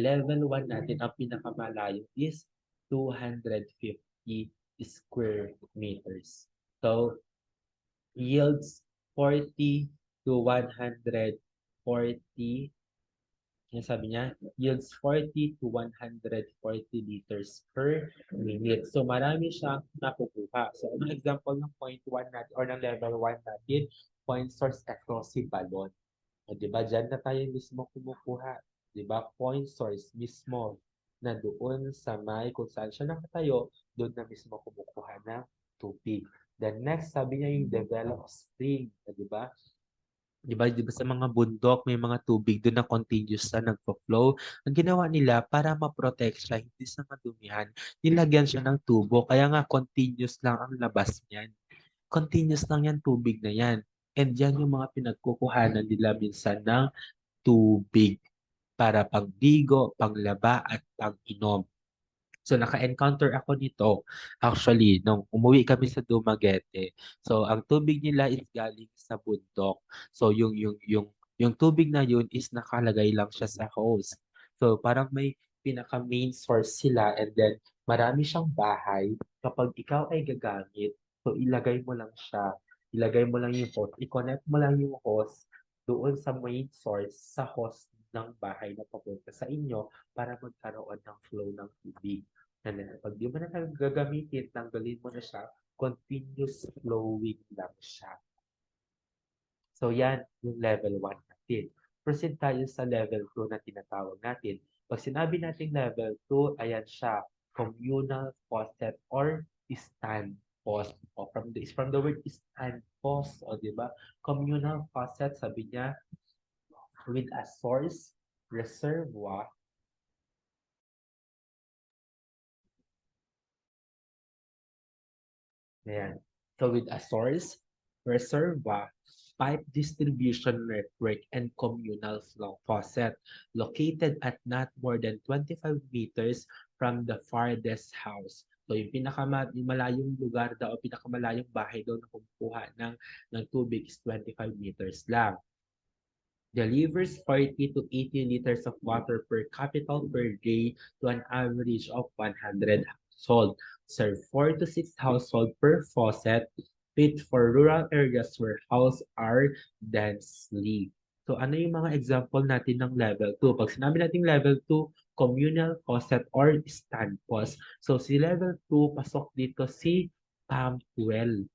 level 1 natin, ang pinakamalayo is 250 square meters. So, yields 40 to 140, yung sabi niya, yields 40 to 140 liters per minute. So, marami siyang nakukuha. So, anong example ng point 1 natin or ng level 1 natin? Point source explosive balon. O, di ba, dyan na tayo mismo kumukuha. Di ba, point source mismo na doon sa may kung saan siya nakatayo, doon na mismo kumukuha ng tubig. Then next, sabi niya yung develop spring. Di ba? Di ba sa mga bundok, may mga tubig doon na continuous na nagpo-flow. Ang ginawa nila para ma-protect siya, hindi sa madumihan, nilagyan siya ng tubo. Kaya nga continuous lang ang labas niyan. Continuous lang yan tubig na yan. And yan yung mga pinagkukuhanan nila minsan ng tubig para pangligo, panglaba, at pang-inom. So, naka-encounter ako nito actually nung umuwi kami sa Dumaguete. So, ang tubig nila is galing sa bundok. So, yung tubig na yun is nakalagay lang siya sa hose. So, parang may pinaka-main source sila and then marami siyang bahay. Kapag ikaw ay gagamit, so ilagay mo lang siya. Ilagay mo lang yung hose. I-connect mo lang yung hose doon sa main source sa hose ng bahay na papunta sa inyo para magkaroon ng flow ng tubig. And then, pag di mo na gagamitin, tanggalin mo na siya, continuous flowing lang siya. So, yan yung level 1 natin. Proceed tayo sa level 2 na tinatawag natin. Pag sinabi natin level 2, ayan siya, communal faucet or stand post. O, from the word stand post, o di ba? Communal faucet, sabi niya, with a source, reservoir, ayan. So with a source, reservoir, pipe distribution network, and communal flow faucet located at not more than 25 meters from the farthest house. So yung yung malayong lugar daw o pinakamalayong bahay daw na kumukuha ng tubig is 25 meters lang. Delivers 40 to 80 liters of water per capita per day to an average of 100 households. Serve 4 to 6 households per faucet, fit for rural areas where houses are densely. So ano yung mga example natin ng level 2? Pag sinabi natin level 2, communal faucet or stand post. So si level 2, pasok dito si pump well.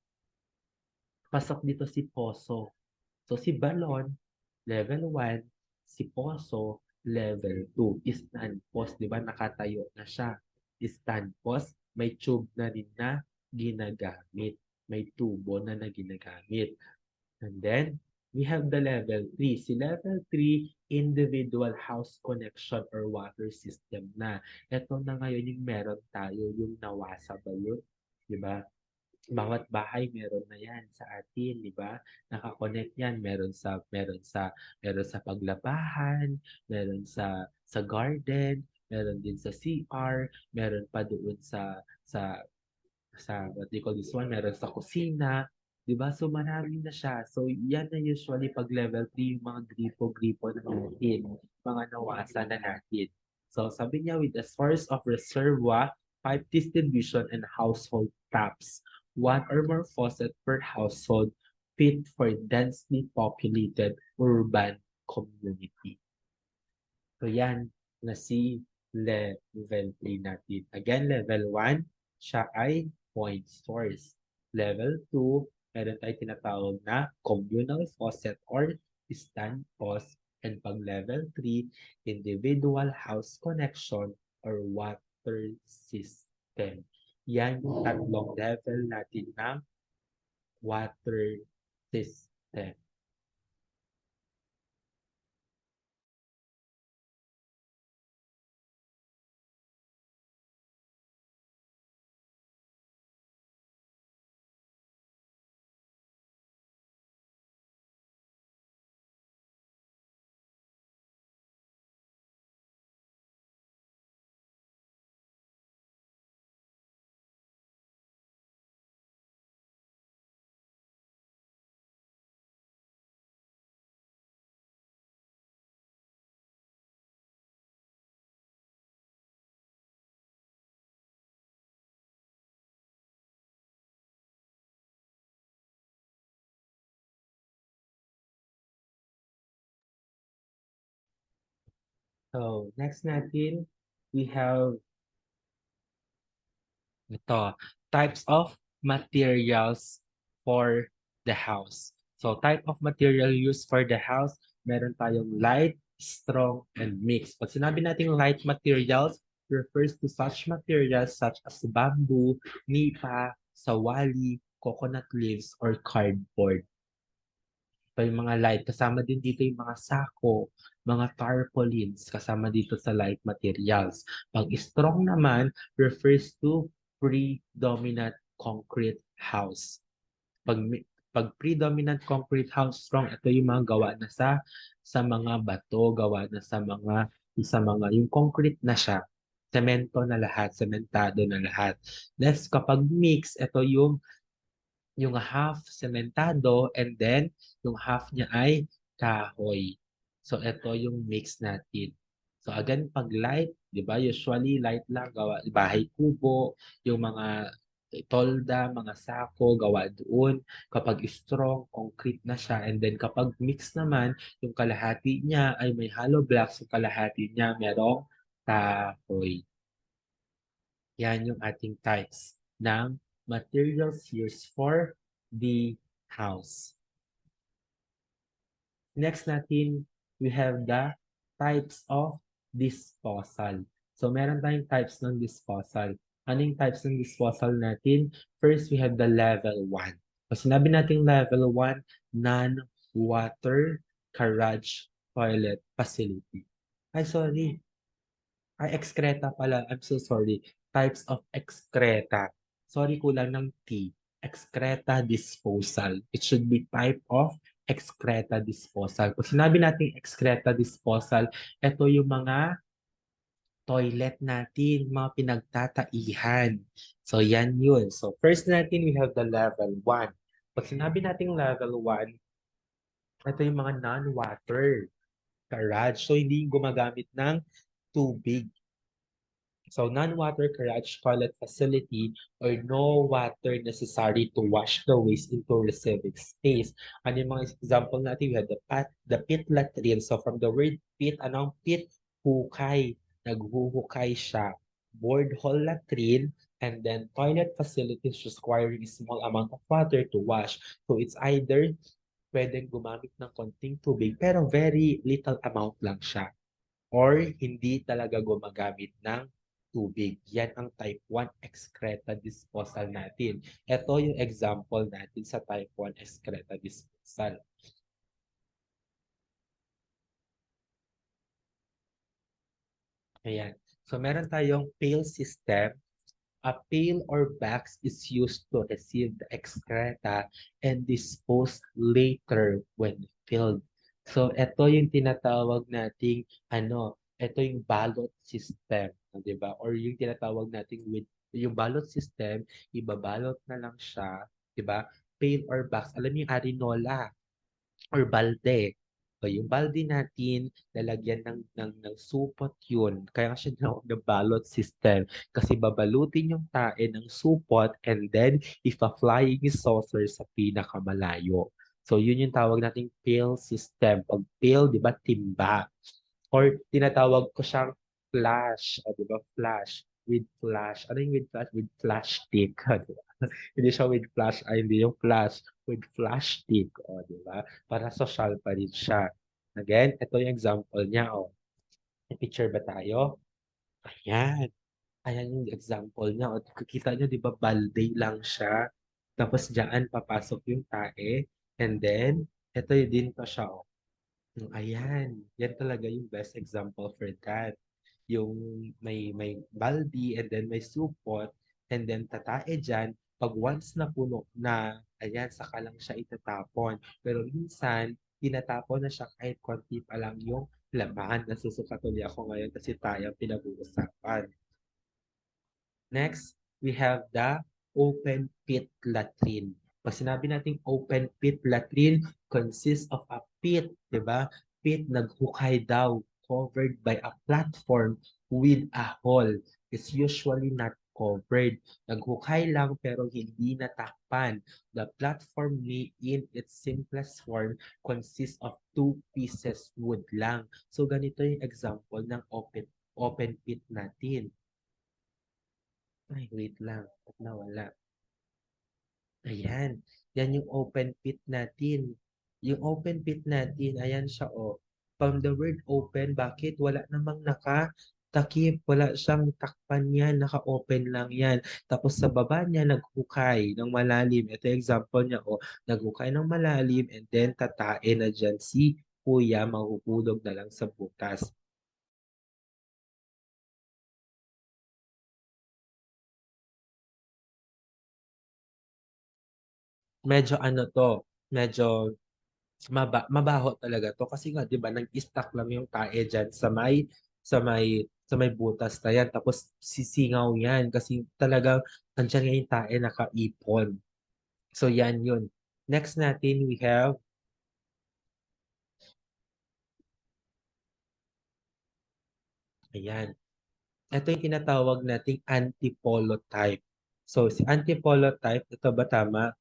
Pasok dito si poso. So si balon, level 1, si poso, level 2. Stand post, di ba? Nakatayo na siya. Stand post, may tube na rin na ginagamit. May tubo na ginagamit. And then, we have the level 3. Si level 3, individual house connection or water system na. Ito na ngayon yung meron tayo, yung nawasa ba yun? Diba? Bawat bahay meron na yan sa atin, di ba? Nakakonect yan, meron sa paglabahan, meron sa garden, meron din sa CR, meron pa doon sa what do you call this one, meron sa kusina, 'di ba? So marami na siya. So yan na usually pag level 3 yung mga gripo-gripo na natin, mga nawasa na natin. So sabi niya with the source of reservoir, pipe distribution and household taps, one or more faucet per household fit for densely populated urban community. So yan na si level 3 natin. Again, level 1, siya ay point source. Level 2, meron tayo tinatawag na communal faucet or stand faucet. And pag level 3, individual house connection or water system. Yan yung tatlong level natin ng water system. So, next natin, we have ito, types of materials for the house. So, type of material used for the house, meron tayong light, strong, and mixed. Pag sinabi nating light materials, refers to such materials such as bamboo, nipa, sawali, coconut leaves, or cardboard. Pa yung mga light, kasama din dito yung mga sako, mga tarpaulins, kasama dito sa light materials. Pag strong naman, refers to predominant concrete house. Pag, pag predominant concrete house strong, ito yung mga gawa na sa mga bato, gawa na sa mga yung concrete na siya. Semento na lahat, sementado na lahat. Next, kapag mix, ito yung half sementado and then yung half niya ay kahoy. So ito yung mix natin. So again, pag light, 'di ba? Usually light lang gawa bahay kubo, yung mga tolda, mga sako gawa doon. Kapag strong, concrete na siya. And then kapag mix naman, yung kalahati niya ay may hollow blocks, yung kalahati niya merong kahoy. Yan yung ating types ng materials used for the house. Next natin, we have the types of disposal. So, meron tayong types ng disposal. Ano yung types ng disposal natin? First, we have the level 1. So, sinabi natin level 1, non-water carriage toilet facility. Ay, sorry. Ay, excreta pala. I'm so sorry. Types of excreta. Sorry, kulang ng T. Excreta disposal. It should be type of excreta disposal. Pag sinabi natin excreta disposal, ito yung mga toilet natin, mga pinagtataihan. So, yan yun. So, first natin, we have the level 1. Pag sinabi natin level 1, ito yung mga non-water garage. So, hindi yung gumagamit ng tubig. So, non-water garage toilet facility or no water necessary to wash the waste into receiving space. Ano yung mga example natin? We had the pit latrine. So, from the word pit, anong pit? Hukay. Naghuhukay siya. Board hole latrine and then toilet facilities requiring a small amount of water to wash. So, it's either pwedeng gumamit ng konting tubig pero very little amount lang siya or hindi talaga gumagamit ng tubig. Yan ang type 1 excreta disposal natin. Ito yung example natin sa type 1 excreta disposal. Ayan. So meron tayong pail system. A pail or box is used to receive the excreta and dispose later when filled. So ito yung tinatawag nating ito yung ballot system, 'di ba? Or yung tinatawag nating with yung ballot system, ibabalot na lang siya, 'di ba? Pail or box, alam niyo yung arinola or balde. So, yung balde natin, lalagyan ng supot yun. Kaya nga siya tinawag na ballot system. Kasi babalutin yung tae ng supot and then ipa-flying saucer sa pinakamalayo. So, yun yung tawag nating pail system. Pag pail, di ba, timba. Or tinatawag ko siyang flash. O, di ba, flash. With flash. Ano yung with flash? With flash stick. Di ba? Hindi siya with flash, hindi yung flash. With flash stick. O, di ba? Para social pa rin siya. Again, ito yung example niya. O, may picture ba tayo? Ayan. Ayan yung example niya. O, kita niyo, di ba, balde lang siya. Tapos diyan papasok yung tae. And then, ito yun din pa siya. O. Ayan. Yan talaga yung best example for that. Yung may baldi and then may supot and then tatae dyan. Pag once na puno na, ayan, saka lang siya itatapon. Pero minsan, tinatapon na siya kahit konti pa lang yung laman. Nasusuka tuloy ako ngayon kasi tayo pinag-uusapan. Next, we have the open pit latrine. Pag sinabi nating open pit latrine, consists of a pit, di ba? Pit naghukay daw, covered by a platform with a hole. It's usually not covered. Naghukay lang pero hindi natakpan. The platform in its simplest form consists of two pieces wood lang. So ganito yung example ng open pit natin. Ay, wait lang. Ba't nawala? Ayan. Yan yung open pit natin. Yung open pit natin, ayan siya, oh. From the word open, bakit? Wala namang nakatakip. Wala siyang takpan yan. Naka-open lang yan. Tapos sa baba niya, naghukay ng malalim. Ito yung example niya, oh. Naghukay ng malalim and then tatain na dyan si kuya, mahuhulog na lang sa butas. Medyo medyo mabaho talaga 'to kasi nga 'di ba nag-stuck lang yung tae diyan sa may butas na 'yan tapos sisingaw 'yan kasi talagang andiyan nga yung tae nakaipon. So 'yan yun. Next natin we have ayan, ito yung tinatawag nating antipolo type. So si antipolo type, ito ba tama?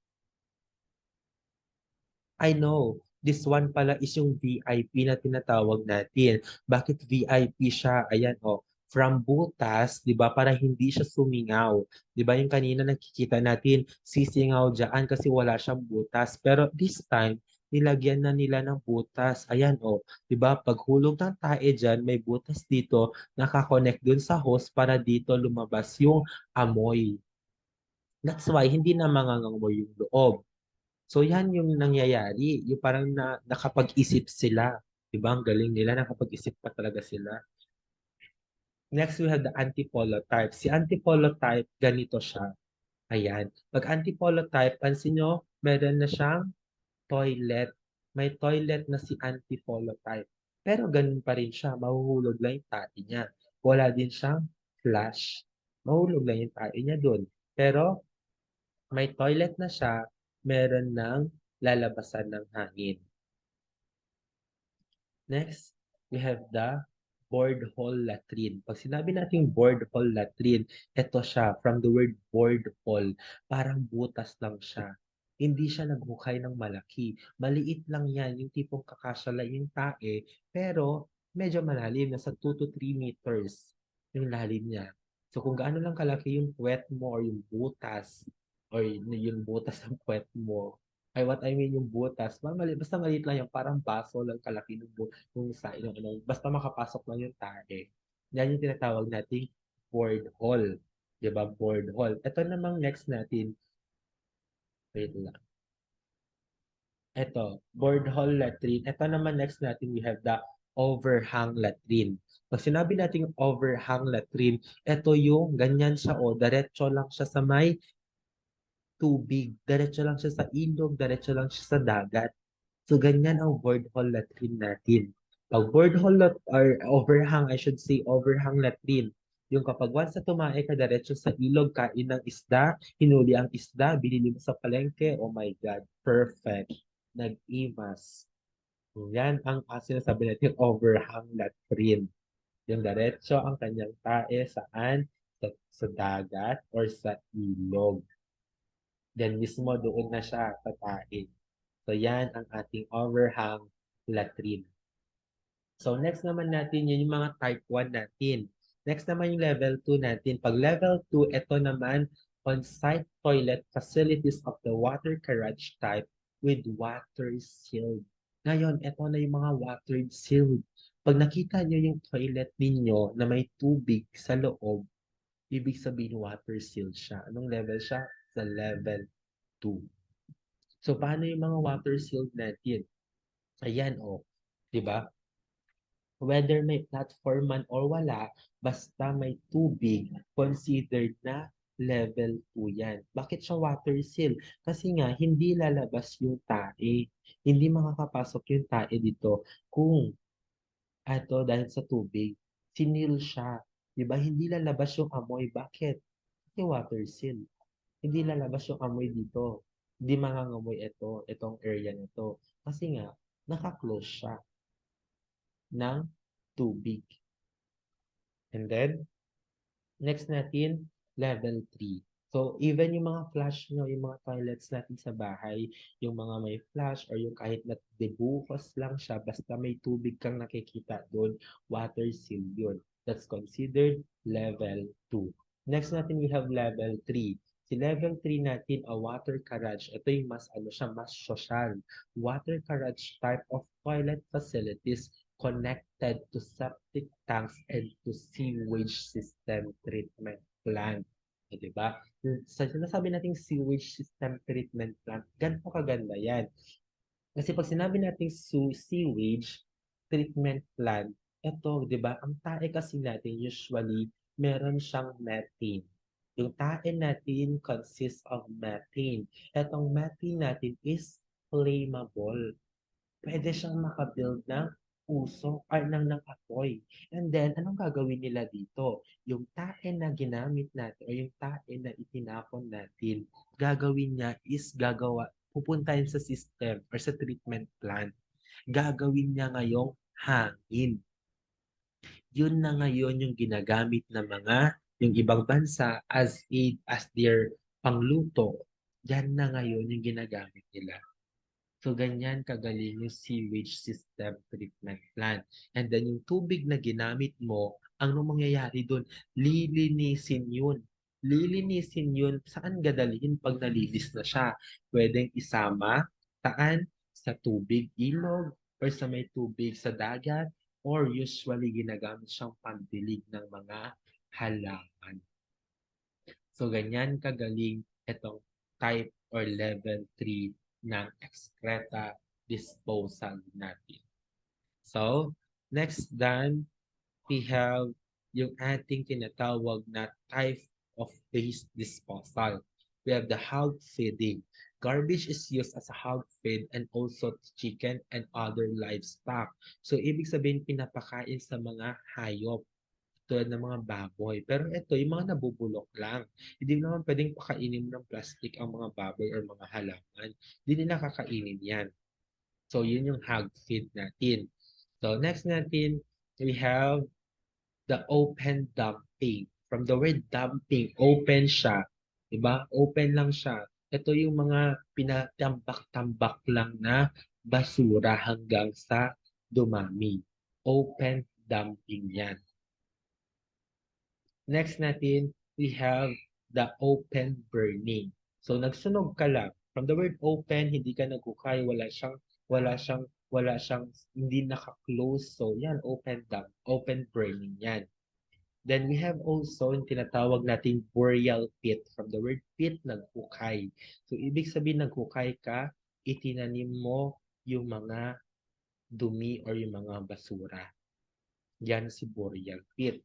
I know. This one pala is yung VIP na tinatawag natin. Bakit VIP siya? Ayan, oh. From butas, di ba, para hindi siya sumingaw. Di ba, yung kanina nakikita natin, sisingaw dyan kasi wala siyang butas. Pero this time, nilagyan na nila ng butas. Ayan, oh. Di ba, paghulog ng tae dyan, may butas dito, nakakonect dun sa hose para dito lumabas yung amoy. That's why, hindi na mangangamoy yung loob. So yan yung nangyayari, yung parang nakapag-isip sila. 'Di ba? Ang galing nila, nakapag-isip pa talaga sila. Next, we have the antipolo type. Si antipolo type, ganito siya. Ayan. Pag antipolo type, pansin nyo, meron na siyang toilet. May toilet na si antipolo type. Pero ganun pa rin siya. Mahuhulog lang yung tae niya. Wala din siyang flush. Mahulog lang yung tae niya dun. Pero may toilet na siya, meron ng lalabasan ng hangin. Next, we have the bored hole latrine. Pag sinabi natin bored hole latrine, ito siya, from the word bored hole, parang butas lang siya. Hindi siya naghukay ng malaki. Maliit lang yan, yung tipong kakasya lang yung tae, pero medyo malalim, nasa 2 to 3 meters yung lalim niya. So kung gaano lang kalaki yung puwet mo or yung butas, or yung butas ng puwet mo, ay what I mean yung butas, basta maliit lang yung parang baso lang kalaki ng kung sa yung ano, basta makapasok lang yung tae. Yan yung tinatawag nating board hole. 'Di ba? Board hole. Ito namang next natin, wait lang. Ito, board hole latrine. Ito naman next natin, we have the overhang latrine. Pag sinabi natin overhang latrine, ito yung ganyan siya o diretso lang siya sa may tubig. Diretso lang siya sa ilog, diretso lang siya sa dagat. So, ganyan ang board hole latrine natin. Pag board hole or overhang, I should say overhang latrine, yung kapag once na tumae ka diretso sa ilog, kain ng isda, hinuli ang isda, binili mo sa palengke, oh my God, perfect. Nag-imas. Yan ang sinasabi natin overhang latrine. Yung diretso ang kanyang tae saan? Sa dagat or sa ilog. Then mismo doon na siya tatain. So yan ang ating overhang latrine. So next naman natin, yun yung mga type 1 natin. Next naman yung level 2 natin. Pag level 2, ito naman on-site toilet facilities of the water carriage type with water sealed. Ngayon, ito na yung mga water sealed. Pag nakita nyo yung toilet ninyo na may tubig sa loob, ibig sabihin water sealed siya. Anong level siya? Sa level 2. So, paano yung mga water sealed natin? Ayan, oh. 'Di ba? Whether may platform man or wala, basta may tubig, considered na level 2 yan. Bakit siya water seal? Kasi nga, hindi lalabas yung tae. Hindi makakapasok yung tae dito kung dahil sa tubig, sinil siya. 'Di ba? Hindi lalabas yung amoy. Bakit? Kasi water seal. Hindi lalabas yung amoy dito. Hindi mangangamoy itong area nito. Kasi nga, naka-close siya ng tubig. And then, next natin, level 3. So, even yung mga flush nyo, yung mga toilets natin sa bahay, yung mga may flush or yung kahit na debuhos lang siya, basta may tubig kang nakikita doon, water seal yun. That's considered level 2. Next natin, we have level 3. Si level 3 natin, a water carriage. Ito yung mas, mas social. Water carriage type of toilet facilities connected to septic tanks and to sewage system treatment plant. O, diba? Sa sinasabi nating sewage system treatment plant, ganito kaganda yan. Kasi pag sinabi nating sewage treatment plant, ito, di ba, ang tae kasi natin usually, meron siyang methane. Yung tae natin consists of methane. Etong methane natin is flammable. Puwede siyang maka-build ng usok or ng apoy. And then, anong gagawin nila dito? Yung tae na ginamit natin o yung tae na itinapon natin, gagawin niya is pupunta yun sa system or sa treatment plant. Gagawin niya ngayong hangin. Yun na ngayon yung ginagamit ng yung ibang bansa as their pangluto. Yan na ngayon yung ginagamit nila. So, ganyan kagaling yung sewage system treatment plant. And then, yung tubig na ginamit mo, ang mangyayari doon, lilinisin yun. Lilinisin yun. Saan gadalhin pag nalinis na siya? Pwedeng isama, saan? Sa tubig ilog, or sa may tubig sa dagat, or usually ginagamit siyang pandilig ng mga halaman. So, ganyan kagaling itong type or level 3 ng excreta disposal natin. So, next done, we have yung ating tinatawag na type of waste disposal. We have the hog feeding. Garbage is used as a hog feed and also chicken and other livestock. So, ibig sabihin pinapakain sa mga hayop tulad ng mga baboy. Pero ito, yung mga nabubulok lang. Hindi naman pwedeng pakainin mo ng plastic ang mga baboy or mga halaman. Hindi nila kakainin yan. So, yun yung hog feed natin. So, next natin, we have the open dumping. From the word dumping, open siya. Diba? Open lang siya. Ito yung mga pinatambak-tambak lang na basura hanggang sa dumami. Open dumping yan. Next natin, we have the open burning. So, nagsunog ka lang. From the word open, hindi ka nagkukay, wala siyang, hindi naka-close. So, yan, open burning yan. Then we have also yung tinatawag nating burial pit. From the word pit, naghukay. So, ibig sabihin naghukay ka, itinanim mo yung mga dumi or yung mga basura. Yan si burial pit.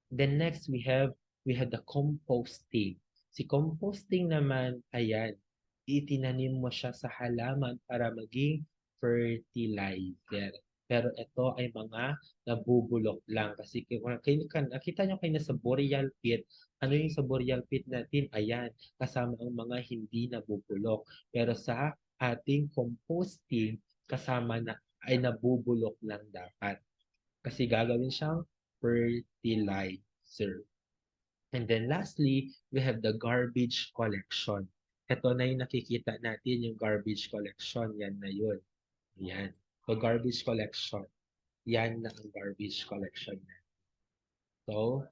Then next, we have the composting. Si composting naman, ayan, itinanim mo siya sa halaman para maging fertilizer. Pero ito ay mga nabubulok lang. Kasi nakita nyo kayo na sa boreal pit, ano yung sa boreal pit natin? Ayan, kasama ang mga hindi nabubulok. Pero sa ating composting, kasama na ay nabubulok lang dapat. Kasi gagawin siyang fertilizer. And then lastly, we have the garbage collection. Ito na yung nakikita natin, yung garbage collection. Yan na yun. Yan. So, garbage collection. Yan na ang garbage collection na. So,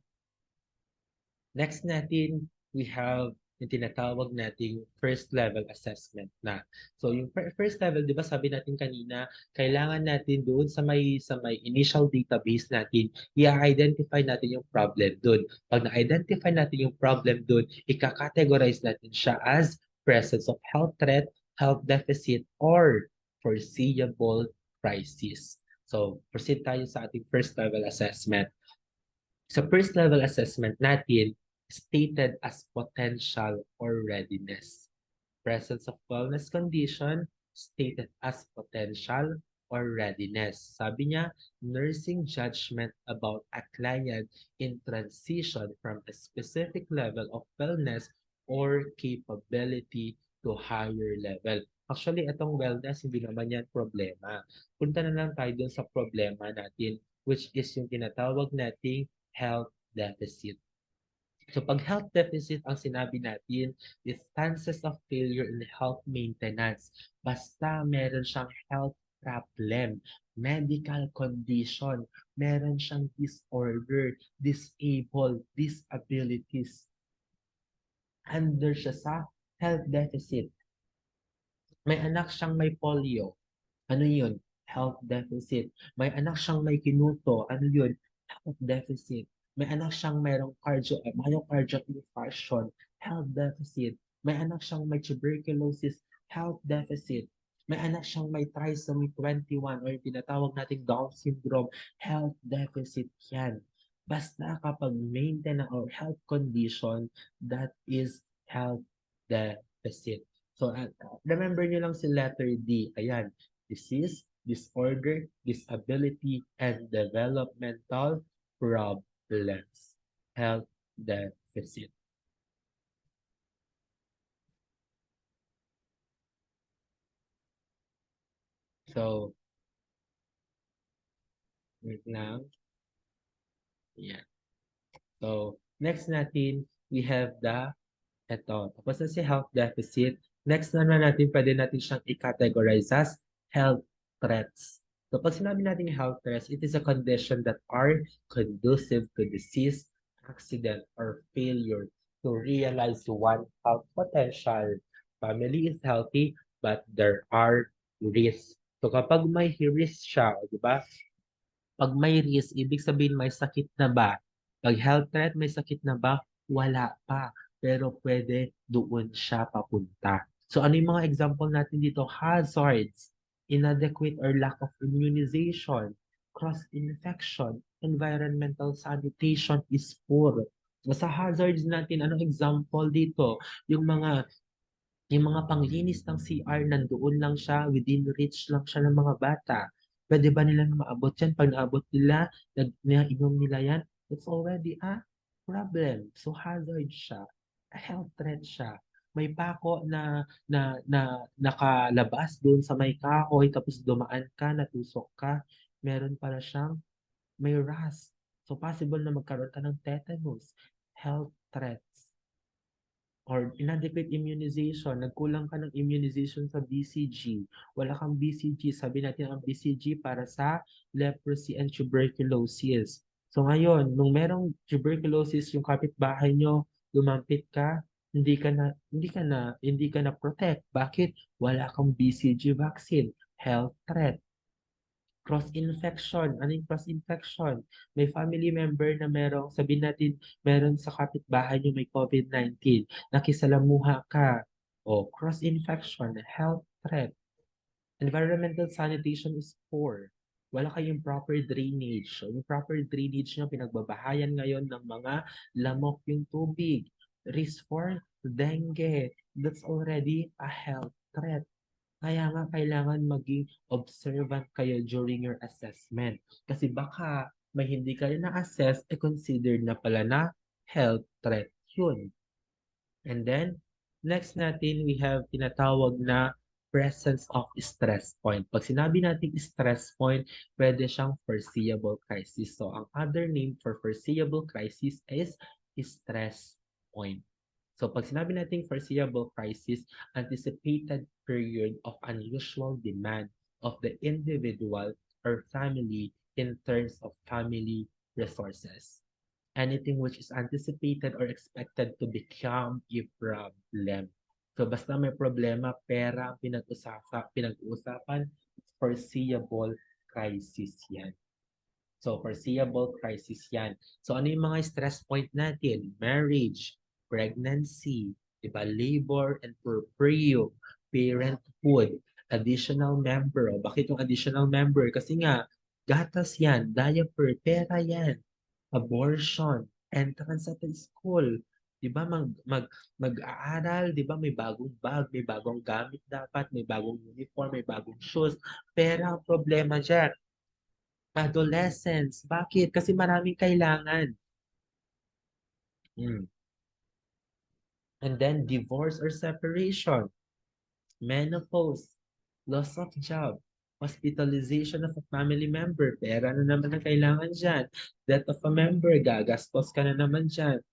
next natin, we have yung tinatawag nating first level assessment na. So yung first level, 'di ba sabi natin kanina, kailangan natin doon sa may initial database natin, i-identify natin yung problem doon. Pag na-identify natin yung problem doon, ika-categorize natin siya as presence of health threat, health deficit, or foreseeable crisis. So, proceed tayo sa ating first level assessment. Sa first level assessment natin, stated as potential or readiness. Presence of wellness condition, stated as potential or readiness. Sabi niya, nursing judgment about a client in transition from a specific level of wellness or capability to higher level. Actually, itong wellness, hindi naman yan problema. Punta na lang tayo dun sa problema natin, which is yung tinatawag nating health deficit. So pag health deficit ang sinabi natin, is chances of failure in health maintenance. Basta meron siyang health problem, medical condition, meron siyang disorder, disabled, disabilities. Under siya sa health deficit. May anak siyang may polio. Ano yun? Health deficit. May anak siyang may kinuto. Ano yun? Health deficit. May anak siyang mayroong myocardial infarction. Health deficit. May anak siyang may tuberculosis. Health deficit. May anak siyang may trisomy 21 or yung tinatawag nating Down syndrome. Health deficit yan. Basta kapag maintenance or health condition, that is health deficit. So, remember nyo lang si letter D. Ayan, disease, disorder, disability, and developmental problems. Health deficit. So, wait lang. Yeah. So, next natin, we have ito. Tapos na si health deficit. Next naman natin, pwede natin siyang i-categorize as health threats. So pag sinabi natin health threats, it is a condition that are conducive to disease, accident, or failure to realize one health potential. Family is healthy, but there are risks. So kapag may risk siya, di ba? Pag may risk, ibig sabihin may sakit na ba? Pag health threat, may sakit na ba? Wala pa. Pero pwede doon siya papunta. So ano yung mga example natin dito? Hazards, inadequate or lack of immunization, cross-infection, environmental sanitation is poor. So, sa hazards natin, anong example dito? Yung mga yung mga panglinis ng CR, nandoon lang siya, within reach lang siya ng mga bata. Pwede ba nilang maabot yan? Pag naabot nila, nainom nila yan, it's already a problem. So hazard siya. A health threat siya. May pako na nakalabas doon sa may kahoy, tapos dumaan ka, natusok ka, meron pala siyang may rust. So possible na magkaroon ka ng tetanus. Health threats or inadequate immunization, nagkulang ka ng immunization sa BCG, wala kang BCG, sabi natin ang BCG para sa leprosy and tuberculosis. So ngayon, nung merong tuberculosis yung kapitbahay nyo, lumapit ka, hindi ka na protect. Bakit? Wala kang BCG vaccine. Health threat. Cross-infection. Ano yung cross-infection? May family member na merong, sabihin natin, meron sa kapitbahay niyo may COVID-19, nakisalamuha ka. O, cross-infection, health threat. Environmental sanitation is poor. Wala kayong proper drainage. So, yung proper drainage nyo, pinagbabahayan ngayon ng mga lamok yung tubig. Risk for dengue. That's already a health threat. Kaya nga kailangan maging observant kayo during your assessment. Kasi baka may hindi kayo na-assess, considered na pala na health threat yun. And then, next natin, we have tinatawag na presence of stress point. Pag sinabi natin stress point, pwede siyang foreseeable crisis. So, ang other name for foreseeable crisis is stress point. So, pag sinabi natin foreseeable crisis, anticipated period of unusual demand of the individual or family in terms of family resources. Anything which is anticipated or expected to become a problem. So basta may problema, pera ang pinag-uusapan, foreseeable crisis yan. So foreseeable crisis yan. So ano yung mga stress point natin? Marriage, pregnancy, diba? Labor and procreation, parenthood, additional member. O, bakit yung additional member? Kasi nga, gatas yan, diaper, pera yan, abortion, entrance at school. 'Di ba mag-aaral, 'di ba may bagong bag, may bagong gamit dapat, may bagong uniform, may bagong shoes. Pera ang problema diyan. Adolescence, bakit? Kasi maraming kailangan. Hmm. And then divorce or separation, menopause, loss of job, hospitalization of a family member, pera na naman ang kailangan diyan. Death of a member, gagastos ka na naman diyan.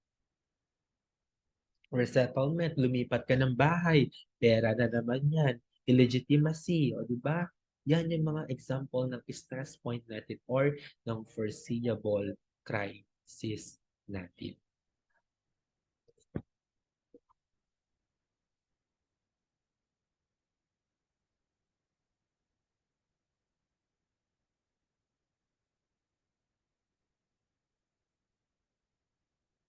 Resettlement, lumipat ka ng bahay, pera na naman yan. Illegitimacy, o di ba? Yan yung mga example ng stress point natin or ng foreseeable crisis natin.